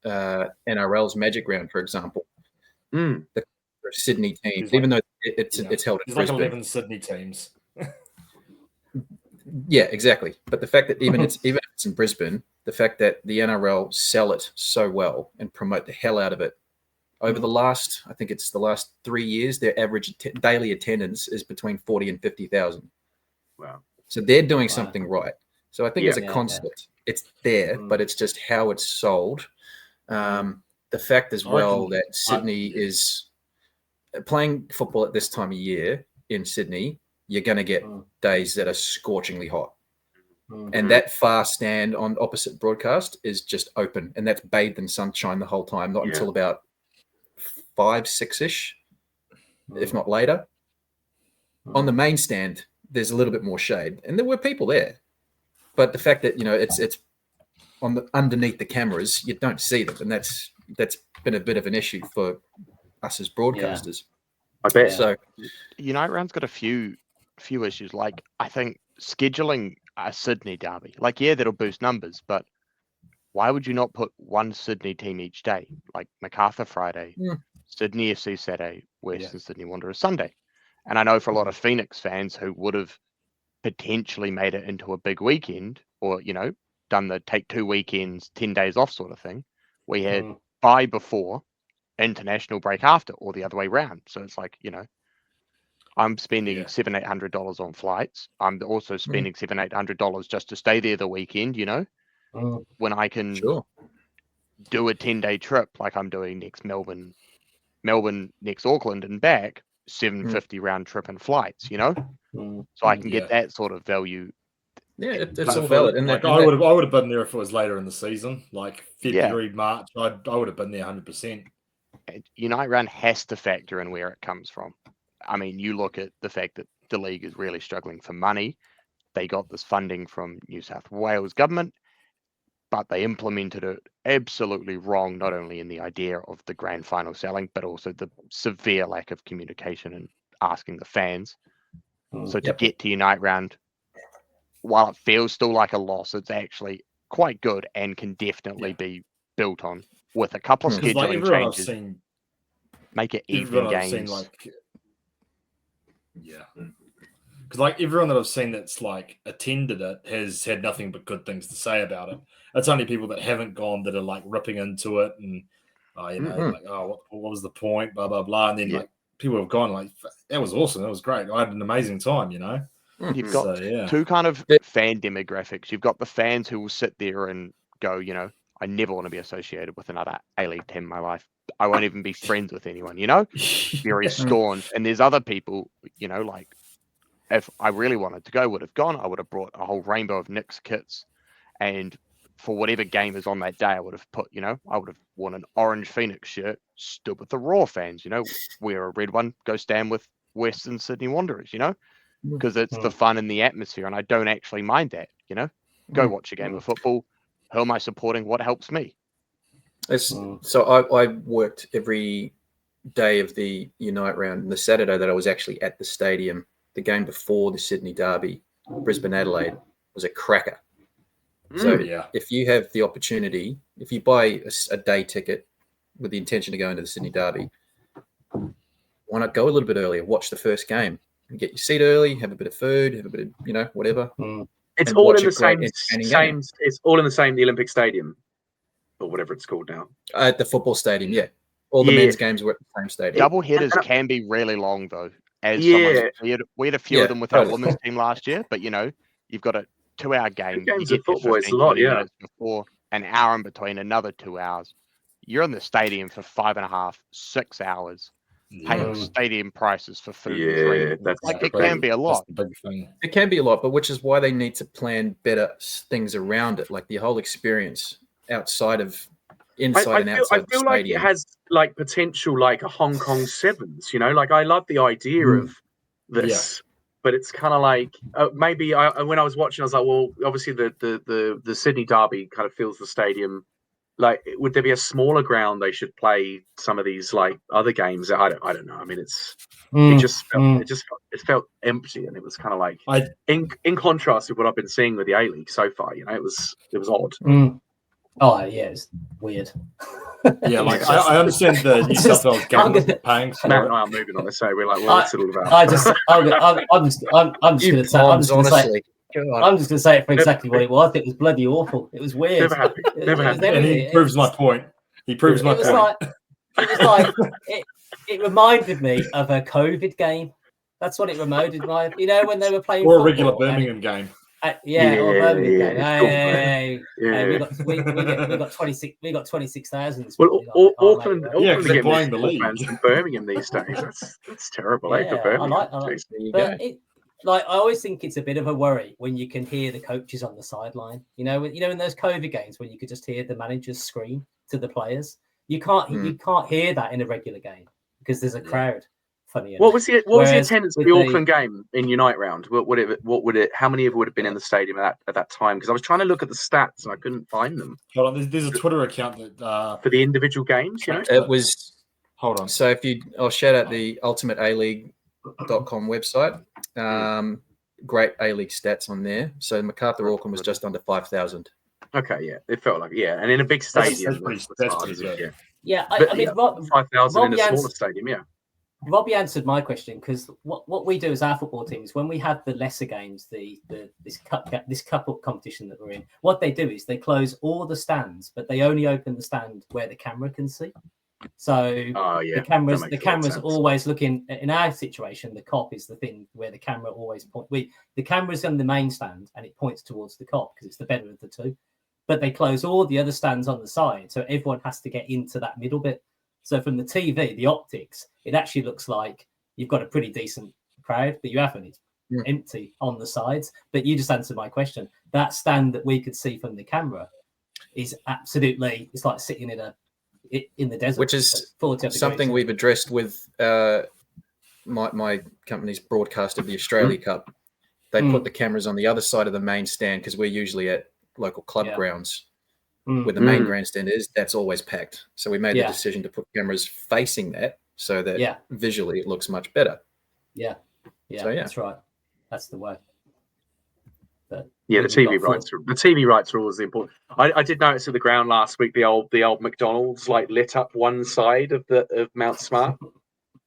NRL's Magic Round, for example, the Sydney teams, even though it's held in like Brisbane. 11 Sydney teams. Yeah, exactly. But the fact that even if it's in Brisbane, the fact that the NRL sell it so well and promote the hell out of it over the last 3 years, their average daily attendance is between 40 and 50,000. Wow! So they're doing something right. So I think as a concept, it's there, but it's just how it's sold. The fact as well that Sydney is playing football at this time of year in Sydney, you're going to get days that are scorchingly hot. And that far stand on opposite broadcast is just open, and that's bathed in sunshine the whole time, not until about 5, 6-ish, if not later. On the main stand, there's a little bit more shade, and there were people there. But the fact that, it's on the underneath the cameras, you don't see them, and that's been a bit of an issue for us as broadcasters. I bet. So United Round's got a few issues. Like, I think scheduling a Sydney derby, that'll boost numbers, but why would you not put one Sydney team each day? Like MacArthur Friday, Sydney FC Saturday, Western Sydney Wanderers Sunday. And I know for a lot of Phoenix fans who would have potentially made it into a big weekend, or, done the take 2 weekends, 10 days off sort of thing, we had bye before, international break after, or the other way round. So it's like, I'm spending $700-800 on flights. I'm also spending $700-800 just to stay there the weekend, when I can do a 10-day trip like I'm doing next Melbourne next Auckland and back, $750 round trip and flights, so I can get that sort of value. Yeah, it's all valid. And I would have been there if it was later in the season, like February, March. I would have been there 100%. United Round has to factor in where it comes from. I mean, you look at the fact that the league is really struggling for money. They got this funding from New South Wales government, but they implemented it absolutely wrong, not only in the idea of the grand final selling, but also the severe lack of communication and asking the fans. So to get to United Round, while it feels still like a loss, it's actually quite good and can definitely be built on with a couple of scheduling changes. Make it even games. Because everyone that I've seen that's attended it has had nothing but good things to say about it. It's only people that haven't gone that are ripping into it and what was the point, blah blah blah, and then people have gone that was awesome, that was great, I had an amazing time, You've got two kind of fan demographics. You've got the fans who will sit there and go, I never want to be associated with another A-League team in my life. I won't even be friends with anyone, very scorned. And there's other people, if I really wanted to go, would have gone. I would have brought a whole rainbow of Knicks kits, and for whatever game is on that day, I would have put, I would have worn an orange Phoenix shirt, stood with the Raw fans, wear a red one, go stand with Western Sydney Wanderers, because it's the fun and the atmosphere, and I don't actually mind that, Go watch a game of football. Who am I supporting? What helps me? So I worked every day of the Unite Round, and the Saturday that I was actually at the stadium, the game before the Sydney Derby, Brisbane Adelaide, was a cracker. So if you have the opportunity, if you buy a day ticket with the intention to go into the Sydney Derby, why not go a little bit earlier, watch the first game, and get your seat early, have a bit of food, have a bit of, whatever. It's all in the same. It's all in the Olympic Stadium, or whatever it's called now. At the football stadium, all the men's games were at the same stadium. Double headers can be really long, though. We had a few of them with our women's team last year, but you've got a 2-hour game. Games of football is a lot, before, an hour in between, another 2 hours. You're in the stadium for 5.5, 6 hours. Paying stadium prices for food and drink. It can be a lot. It can be a lot, but which is why they need to plan better things around it, like the whole experience outside of inside and outside. I feel like it has potential, like a Hong Kong Sevens. I love the idea of this, but it's kind of maybe when I was watching, I was like, well, obviously the Sydney Derby kind of fills the stadium. Would there be a smaller ground they should play some of these other games? I don't know. I mean, it felt empty, and it was kind of in contrast with what I've been seeing with the A-League so far. It was odd. Oh yeah, it's weird. I understand the New South Wales government paying. Matt and I are moving on this, so we're what's it all about? I'm just going to say. I'm just going to say it for exactly what it was. It was bloody awful. It was weird. Never happened. And he proves my point. It reminded me of a COVID game. That's what it reminded me of. When they were playing or a regular Birmingham game. Or Birmingham game. We got 26. We got 26,000. Well, Auckland get playing the league fans in Birmingham these days. That's terrible. For Birmingham. I like. like I always think it's a bit of a worry when you can hear the coaches on the sideline. In those COVID games when you could just hear the managers scream to the players. You can't hear that in a regular game because there's a crowd. Funny enough. What was the attendance of the Auckland game in Unite round? How many of it would have been in the stadium at that time? Because I was trying to look at the stats and I couldn't find them. Hold on, there's a Twitter account that for the individual games, It was. Hold on. So I'll shout out the ultimatealeague.com website. Great A-League stats on there. So MacArthur Auckland was just under 5,000. Okay, yeah, it felt like and in a big stadium. That's pretty good. Yeah, I mean, 5,000 in a smaller stadium. Yeah. Robbie answered my question because what we do as our football team is when we have the lesser games, this cup competition that we're in, what they do is they close all the stands, but they only open the stand where the camera can see. So the camera's always looking. In our situation, the cop is the thing where the camera always the camera's on the main stand and it points towards the cop because it's the better of the two. But they close all the other stands on the side, so everyone has to get into that middle bit. So from the TV, the optics, it actually looks like you've got a pretty decent crowd, but you haven't. It's empty on the sides. But you just answered my question. That stand that we could see from the camera is absolutely, it's like sitting in the desert. Which is something we've addressed with my company's broadcast of the Australia Cup. They put the cameras on the other side of the main stand because we're usually at local club grounds. Where the main grandstand is, that's always packed. So we made the decision to put cameras facing that so that visually it looks much better. Yeah. That's right. That's the way. But the TV rights. The TV rights are always important. I did notice at the ground last week the old McDonald's like lit up one side of Mount Smart,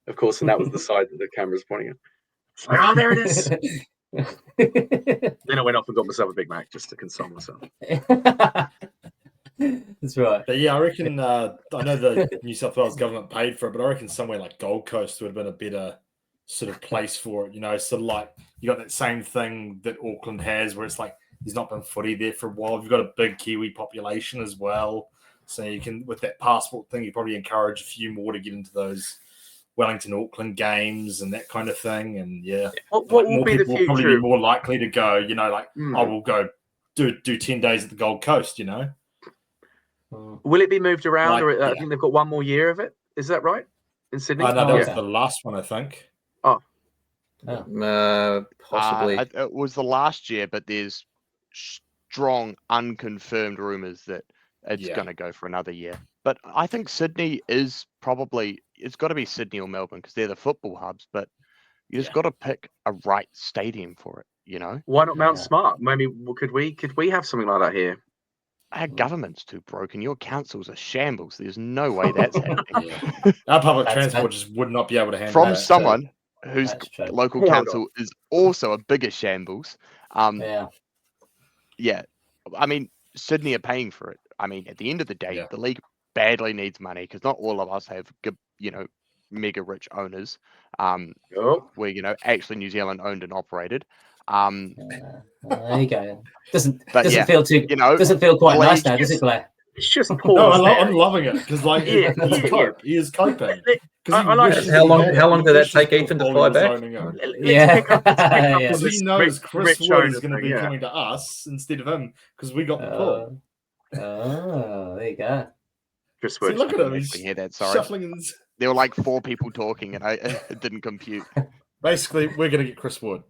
of course, and that was the side that the camera's pointing at. It's like, there it is. Then I went off and got myself a Big Mac just to console myself. That's right. But yeah, I reckon I know the New South Wales government paid for it, but I reckon somewhere like Gold Coast would have been a better sort of place for it. Sort of like you got that same thing that Auckland has where it's like there's not been footy there for a while. You've got a big Kiwi population as well. So you can, with that passport thing, you probably encourage a few more to get into those Wellington Auckland games and that kind of thing. And what will be the future? Will probably be more likely to go, I will go do 10 days at the Gold Coast, Will it be moved around, or I think they've got one more year of it? Is that right in Sydney? No, that was the last one, I think. Possibly. It was the last year, but there's strong, unconfirmed rumours that it's going to go for another year. But I think Sydney is probably it's got to be Sydney or Melbourne because they're the football hubs. But you just got to pick a right stadium for it. Why not Mount Smart? Maybe could we have something like that here? Our government's too broken. Your council's a shambles. There's no way that's happening. Our public transport just would not be able to handle from that. Someone whose local council is also a bigger shambles. I mean, Sydney are paying for it. I mean, at the end of the day, the league badly needs money because not all of us have, mega rich owners. We're, actually New Zealand owned and operated. There you go. Doesn't feel too. Doesn't feel quite nice now, does it, Blair? It's just poor. No, I'm loving it because he is coping. I like it. How long did that take Ethan to fly back? Because he knows Chris Wood is going to be coming to us instead of him because we got the pull. There you go. Chris Wood. Look at him. He's He's shuffling. There were like 4 people talking, and it didn't compute. Basically, we're going to get Chris Wood.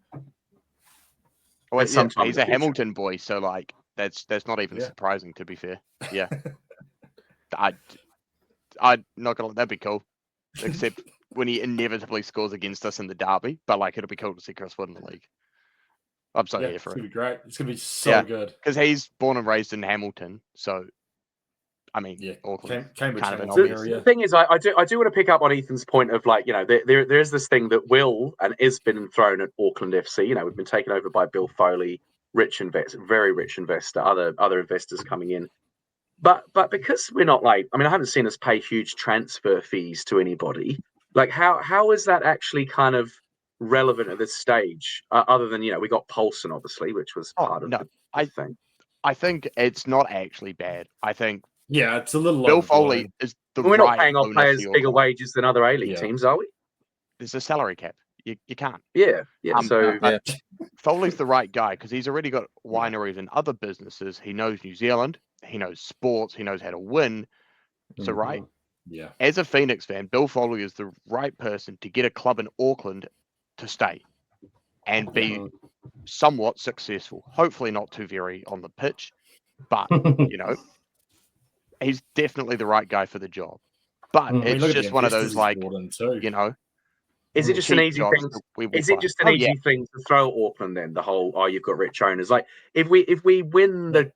Oh, he's a Hamilton boy, so like that's not even surprising, to be fair. Yeah, I'd not gonna. That'd be cool, except when he inevitably scores against us in the derby. But like, it'll be cool to see Chris Wood in the league. I'm so here for it. It's gonna be great. It's gonna be so good because he's born and raised in Hamilton. So, I mean, Cambridge. Kind of an the thing is, I do want to pick up on Ethan's point of like, there is this thing that will and is been thrown at Auckland FC. We've been taken over by Bill Foley, very rich investor, other investors coming in. But because we're not I haven't seen us pay huge transfer fees to anybody. Like, how is that actually kind of relevant at this stage? Other than we got Paulson obviously, which was part of the thing. I think it's not actually bad. I think. Yeah, it's a little. Bill Foley is the. We're not paying our players bigger wages than other A-League teams, are we? There's a salary cap. You can't. Yeah. Foley's the right guy because he's already got wineries and other businesses. He knows New Zealand. He knows sports. He knows how to win. So, right? Yeah. As a Phoenix fan, Bill Foley is the right person to get a club in Auckland to stay and be somewhat successful. Hopefully not too very on the pitch, but, he's definitely the right guy for the job. But it's just one of those, like, is it just an easy thing? Is it just an easy thing to throw at Auckland then? The whole you've got rich owners. Like if we win the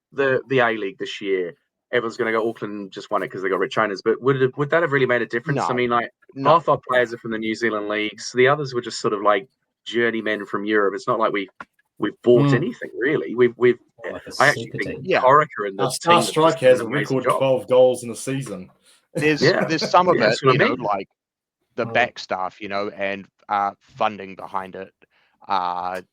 A-League this year, everyone's going to go Auckland just won it because they got rich owners. But would that have really made a difference? No. I mean, like half our players are from the New Zealand leagues. The others were just sort of like journeymen from Europe. It's not like we've bought anything really. I actually think Corica and the our striker has a record 12 goals in a season. There's some of it, like the back staff, and funding behind it. I'm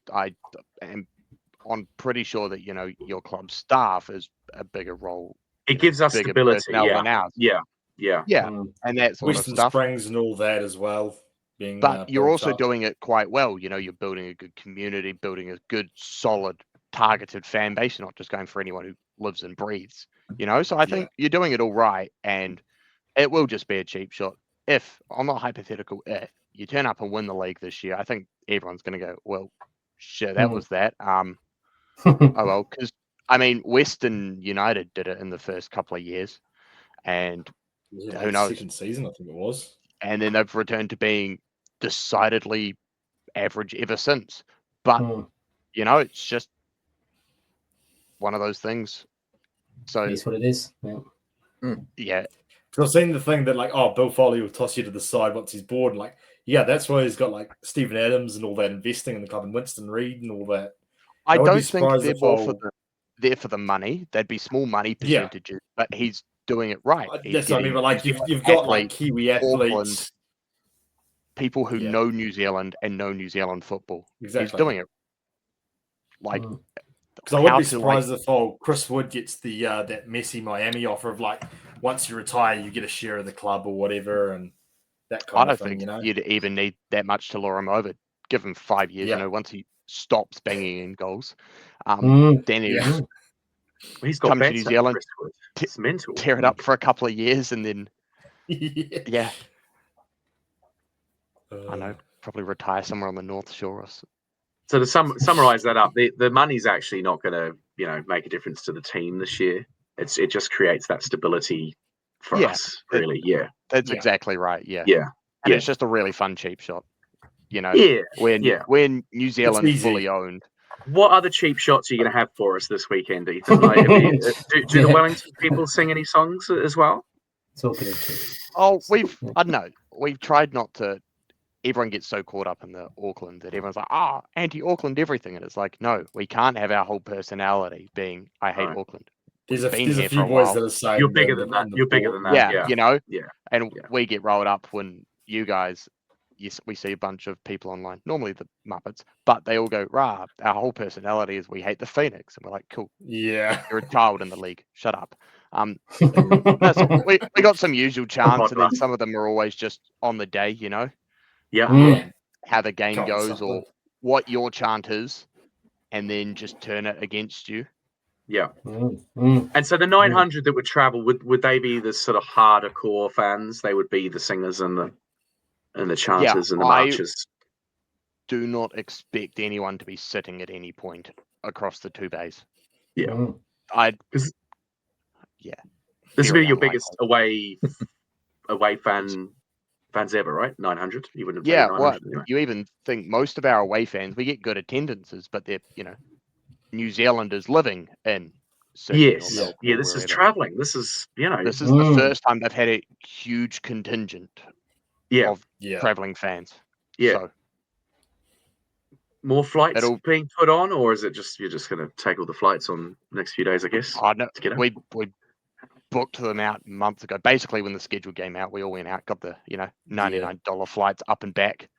pretty sure that your club staff is a bigger role. It gives us stability than ours. Yeah. And that sort Western of stuff. Springs and all that as well. But you're also doing it quite well. You're building a good community, building a good, solid, targeted fan base. You're not just going for anyone who lives and breathes. So I think you're doing it all right, and it will just be a cheap shot. If I'm not hypothetical, if you turn up and win the league this year, I think everyone's going to go, well, shit, that was that. Oh well, because Western United did it in the first couple of years, and who knows? Second season, I think it was. And then they've returned to being decidedly average ever since. But it's just one of those things. So it's what it is. Yeah. So I've seen the thing that Bill Foley will toss you to the side once he's bored. That's why he's got Stephen Adams and all that investing in the club and Winston Reid and all that. I don't think they're there for the money. They'd be small money percentages, but he's doing it right. That's what I mean. But you've got Kiwi athletes, Auckland, people who know New Zealand and know New Zealand football. Exactly. He's doing it because I wouldn't be surprised if Chris Wood gets the that messy Miami offer of once you retire you get a share of the club or whatever and that kind of thing. I don't think you'd even need that much to lure him over. Give him 5 years. Once he stops banging in goals, then he's got come to New Zealand, it's mental. Tear it up for a couple of years, and then I know, probably retire somewhere on the North Shore. So to summarize that up, the money's actually not going to make a difference to the team this year. It just creates that stability for us, really. That's exactly right. And it's just a really fun cheap shot. When New Zealand fully owned. What other cheap shots are you going to have for us this weekend, Ethan? Do the Wellington people sing any songs as well? Talking of cheap. Oh, I don't know. We've tried not to. Everyone gets so caught up in the Auckland that everyone's like, anti-Auckland everything. And it's like, no, we can't have our whole personality being, I hate Auckland. There's a few boys that are saying you're bigger than that. You're bigger than that. And we get rolled up when you guys, we see a bunch of people online, normally the Muppets, but they all go, rah, our whole personality is we hate the Phoenix. And we're like, cool. Yeah. You're a child in the league. Shut up. We got some usual chants, and then some of them are always just on the day, how the game goes or what your chant is, and then just turn it against you. And so the 900 that would travel, would they be the sort of harder core fans? They would be the singers and the chanters and the marchers. Do not expect anyone to be sitting at any point across the two bays. This would be your biggest away fans ever, right? 900. You wouldn't. Anyway. You even think most of our away fans, we get good attendances, but they're New Zealanders living in. This is traveling. This is This is the first time they've had a huge contingent of traveling fans. So, more flights being put on, or is it just you're just going to take all the flights on the next few days? I guess. We booked them out months ago. Basically, when the schedule came out, we all went out, got the $99 flights up and back.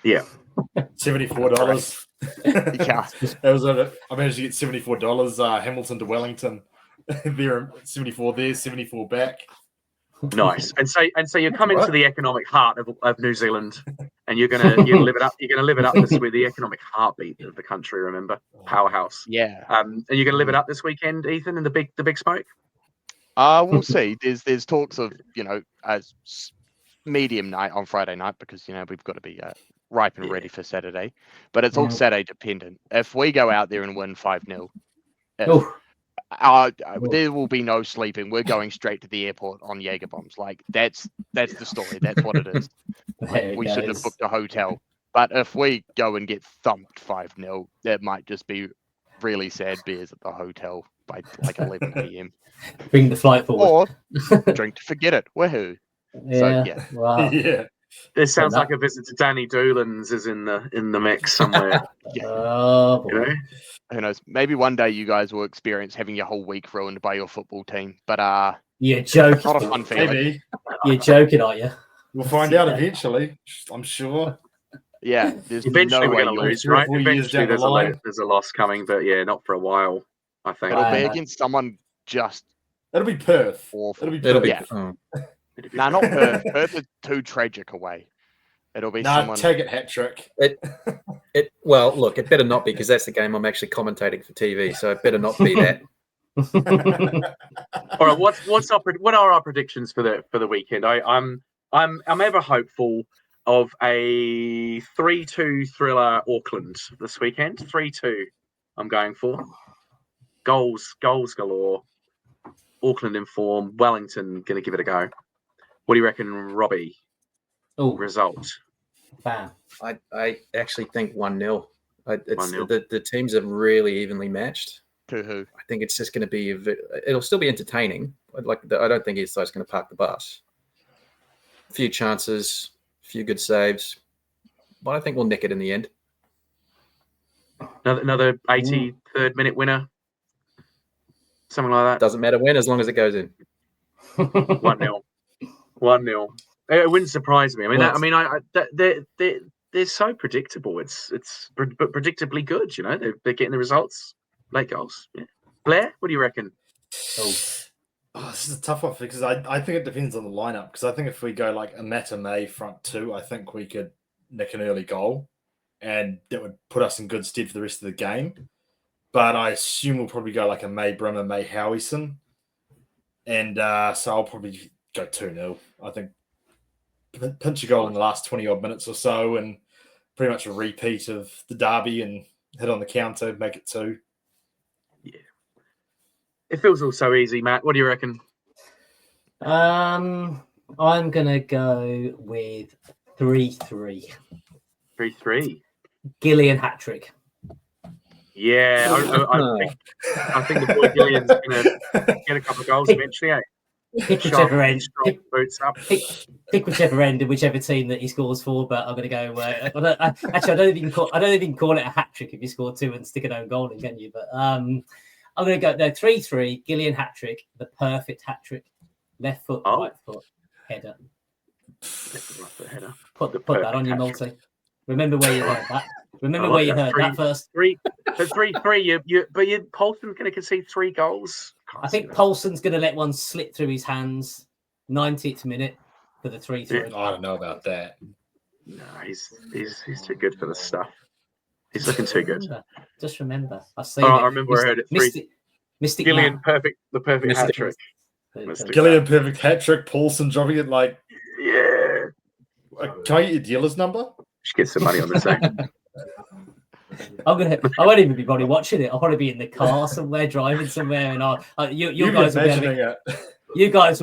$74. I managed to get $74. Hamilton to Wellington. There, 74 there, 74 back. Nice. And so you're coming to the economic heart of New Zealand, and you're gonna live it up. You're gonna live it up with the economic heartbeat of the country. Remember, powerhouse. Yeah. And you're gonna live it up this weekend, Ethan, in the big smoke. We'll see. There's talks of a medium night on Friday night because we've got to be ripe and ready for Saturday, but it's all Saturday dependent. If we go out there and win 5-0, there will be no sleeping. We're going straight to the airport on Jaeger bombs. Like that's the story. That's what it is. We should have booked a hotel. But if we go and get thumped 5-0, that might just be really sad beers at the hotel by like 11 p.m. Bring the flight forward. Or drink to forget it. Woohoo. Yeah. So, Wow. Yeah. This sounds like a visit to Danny Doolan's is in the mix somewhere. Oh, boy. Who knows? Maybe one day you guys will experience having your whole week ruined by your football team. But you're joking. Not a fun feeling. Maybe. You're joking, aren't you? We'll find out eventually. I'm sure. Yeah, there's Eventually no we're way going to you'll lose, right? 3 or 4 years Eventually down the line. there's a loss coming, but yeah, not for a while, I think. It'll be against someone just It'll be Perth. awful. It'll be It'll Perth. be. No, not Perth. Perth is too tragic away. It'll be someone. Tag it hat trick. Well, look, it better not be because that's the game I'm actually commentating for TV. So it better not be that. All right, what are our predictions for the weekend? I'm ever hopeful of a 3-2 thriller Auckland this weekend. 3-2 I'm going for. Goals galore. Auckland in form. Wellington going to give it a go. What do you reckon, Robbie? Oh, Result. bam. I actually think 1-0. 1-0. The teams are really evenly matched. To who? I think it's just going to be it'll still be entertaining. I don't think Eastside's going to park the bus. A few chances, a few good saves, but I think we'll nick it in the end. Another 83rd minute winner. Something like that. Doesn't matter when, as long as it goes in. 1-0. 1-0. It wouldn't surprise me. They're so predictable. It's predictably good. They're getting the results. Late goals. Yeah. Blair, what do you reckon? This is a tough one because I think it depends on the lineup. Because I think if we go like a Matamay front two, I think we could nick an early goal, and that would put us in good stead for the rest of the game. But I assume we'll probably go like a May Brimmer, May Howison, and so I'll probably go 2-0. I think pinch a goal in the last 20 odd minutes or so, and pretty much a repeat of the derby and hit on the counter, make it 2. Yeah, it feels all so easy, Matt. What do you reckon? I'm gonna go with 3-3. 3-3. Gillian hat trick. Yeah, I think the boy Gillian's going to get a couple of goals eventually. Pick whichever end. Boots up. Pick whichever end and whichever team that he scores for. But I'm going to go. I don't even call it a hat trick if you score 2 and stick an own goal in, can you? But I'm going to go 3-3. Gillian hat trick, the perfect hat trick. Left foot, right foot, header. Put that on your multi. Remember where you heard that. Remember where you heard that first. 3-3. But Paulson's going to concede 3 goals. I think Paulson's going to let one slip through his hands. 90th minute for the 3-3. I don't know about that. No, he's too good for this stuff. He's looking too good. Just remember. I've seen I remember I heard it. Mystic Gillian, the perfect hat trick. Gillian, perfect hat trick. Paulson dropping it like. Yeah. Can I get your dealer's number? Should get some money on this thing. I won't even be probably watching it. I'll probably be in the car somewhere, driving somewhere, and you guys will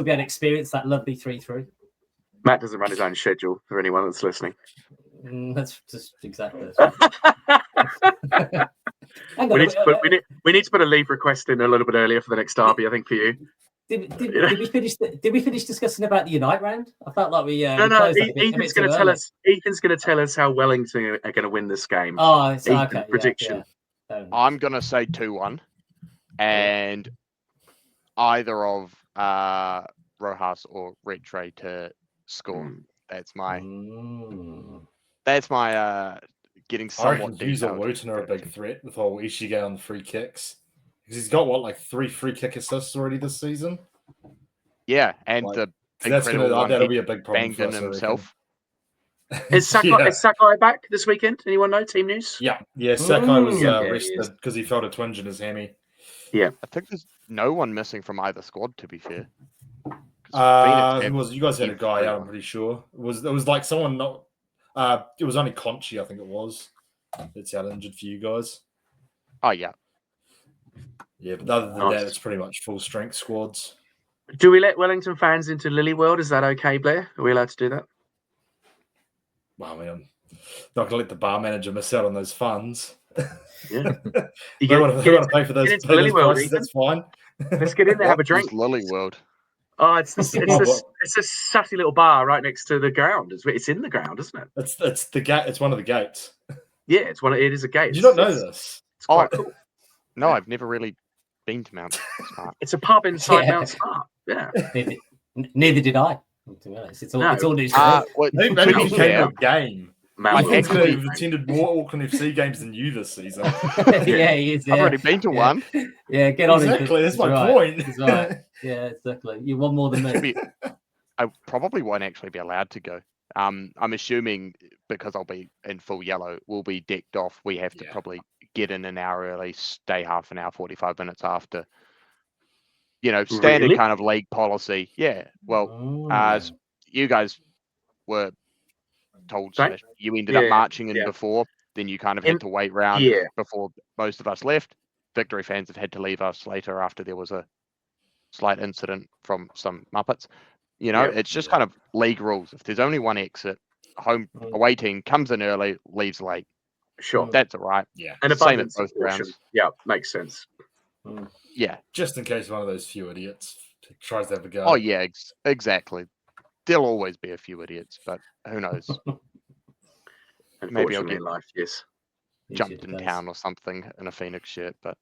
be able to experience that lovely 3-3. Matt doesn't run his own schedule for anyone that's listening. That's just exactly. We need to put a leave request in a little bit earlier for the next derby. I think for you. Did we finish discussing about the Unite round? I felt like we. No. Ethan's going to tell us. Ethan's going to tell us how Wellington are going to win this game. Oh, it's okay. Prediction. Yeah. I'm going to say 2-1, and either of Rojas or Retray to score. That's my. That's my getting somewhat. Hughes or Wooten are a big threat with all Ishige on the free kicks. Because he's got 3 free kick assists already this season. Yeah, and that'll be a big problem banged for in us, himself. Is Sakai back this weekend? Anyone know? Team news? Yeah. Sakai was rested because he felt a twinge in his hammy. Yeah. I think there's no one missing from either squad, to be fair. You guys had a guy out, I'm pretty sure. It was like someone not it was only Conchi, I think it was. That's out injured for you guys. Oh yeah. Yeah, but other than that, it's pretty much full strength squads. Do we let Wellington fans into Lily World? Is that okay, Blair? Are we allowed to do that? Well, I mean, I'm not gonna let the bar manager miss out on those funds. Yeah. They want to pay for those prices, that's fine. Let's get in there, have a drink. Lily World. Oh, it's a sassy little bar right next to the ground. It's in the ground, isn't it? It's the gate. It's one of the gates. Yeah, it is a gate. Did you not know this? It's quite cool. No, I've never really been to Mount Smart. It's a pub inside Mount Smart. Yeah. Neither did I. To be honest, it's all news to me. Maybe you came to a game. I've attended more Auckland FC games than you this season. Yeah, he is. I've already been to one. Yeah, get on exactly. That's my point. That's right. Yeah, exactly. You want more than me. I probably won't actually be allowed to go. I'm assuming because I'll be in full yellow, we'll be decked off. We have to probably get in an hour early, stay half an hour, 45 minutes after. Standard kind of league policy. Yeah. Well, as you guys were told, you ended up marching in before, then you kind of had to wait round before most of us left. Victory fans have had to leave us later after there was a slight incident from some Muppets. It's just kind of league rules. If there's only one exit, away team comes in early, leaves late. Sure. That's all right. Yeah. And same at both rounds. Yeah, makes sense. Yeah. Just in case one of those few idiots tries to have a go. Oh, yeah, exactly. There'll always be a few idiots, but who knows? Maybe I'll get jumped in town or something in a Phoenix shirt, but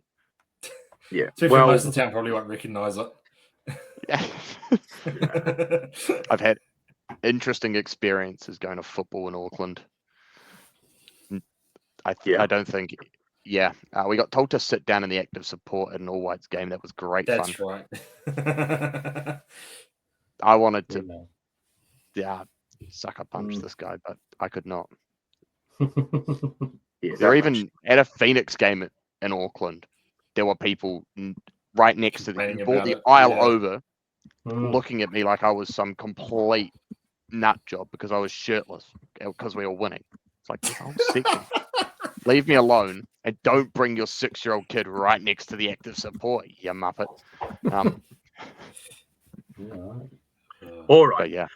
yeah. So most of the town probably won't recognise it. I've had interesting experiences going to football in Auckland. I don't think. Yeah, we got told to sit down in the active support at an All Whites game. That was great fun. That's right. I wanted to, sucker punch this guy, but I could not. They're even at a Phoenix game in Auckland. There were people right next to them, brought the aisle over, looking at me like I was some complete nut job because I was shirtless because we were winning. It's like, I'm sick. Leave me alone and don't bring your 6-year-old kid right next to the active support, you muppet. All right. But yeah.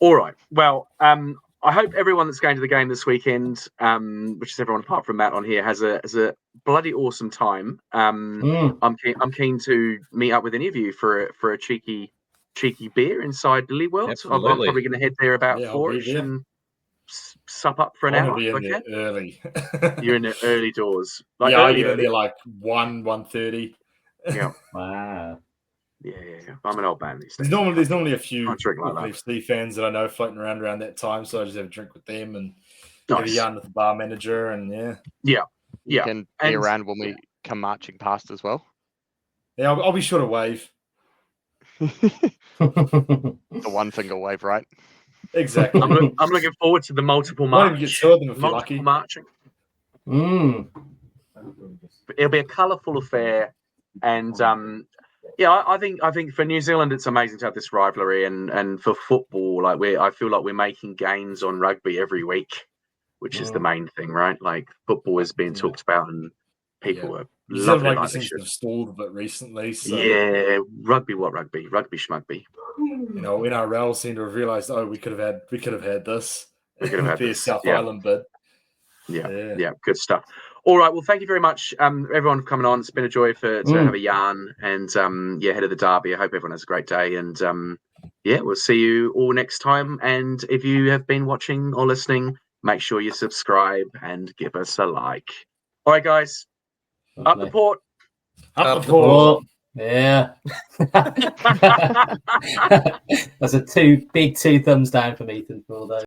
All right. Well, I hope everyone that's going to the game this weekend, which is everyone apart from Matt on here, has a bloody awesome time. I'm keen to meet up with any of you for a cheeky beer inside Lily World. I'm probably going to head there about 4ish and sup up for an hour. Be in there early. You're in the early doors. I get in there like 1:30. Yeah. Wow. Yeah. I'm an old man these days. There's normally a few Auckland FC fans that I know floating around that time, so I just have a drink with them and have a yarn with the bar manager, and You can be around when we come marching past as well. Yeah, I'll be sure to wave. The one finger wave, right? Exactly. I'm looking forward to the multiple march. Might even get two of them if you're lucky. Marching. It'll be a colourful affair, and I think for New Zealand it's amazing to have this rivalry, and for football, I feel like we're making gains on rugby every week, which is the main thing, right? Like football is being talked about, and people are loving it. Seems to have stalled a bit recently. So. Yeah, rugby schmugby. NRL seem to have realised, we could have had this. We could have had the this. South Island bid. Yeah, good stuff. All right, well, thank you very much, everyone, for coming on. It's been a joy to have a yarn, and ahead of the derby. I hope everyone has a great day, and we'll see you all next time. And if you have been watching or listening, make sure you subscribe and give us a like. All right, guys, up the port. Up the port. Yeah. That's a two thumbs down from Ethan for all those.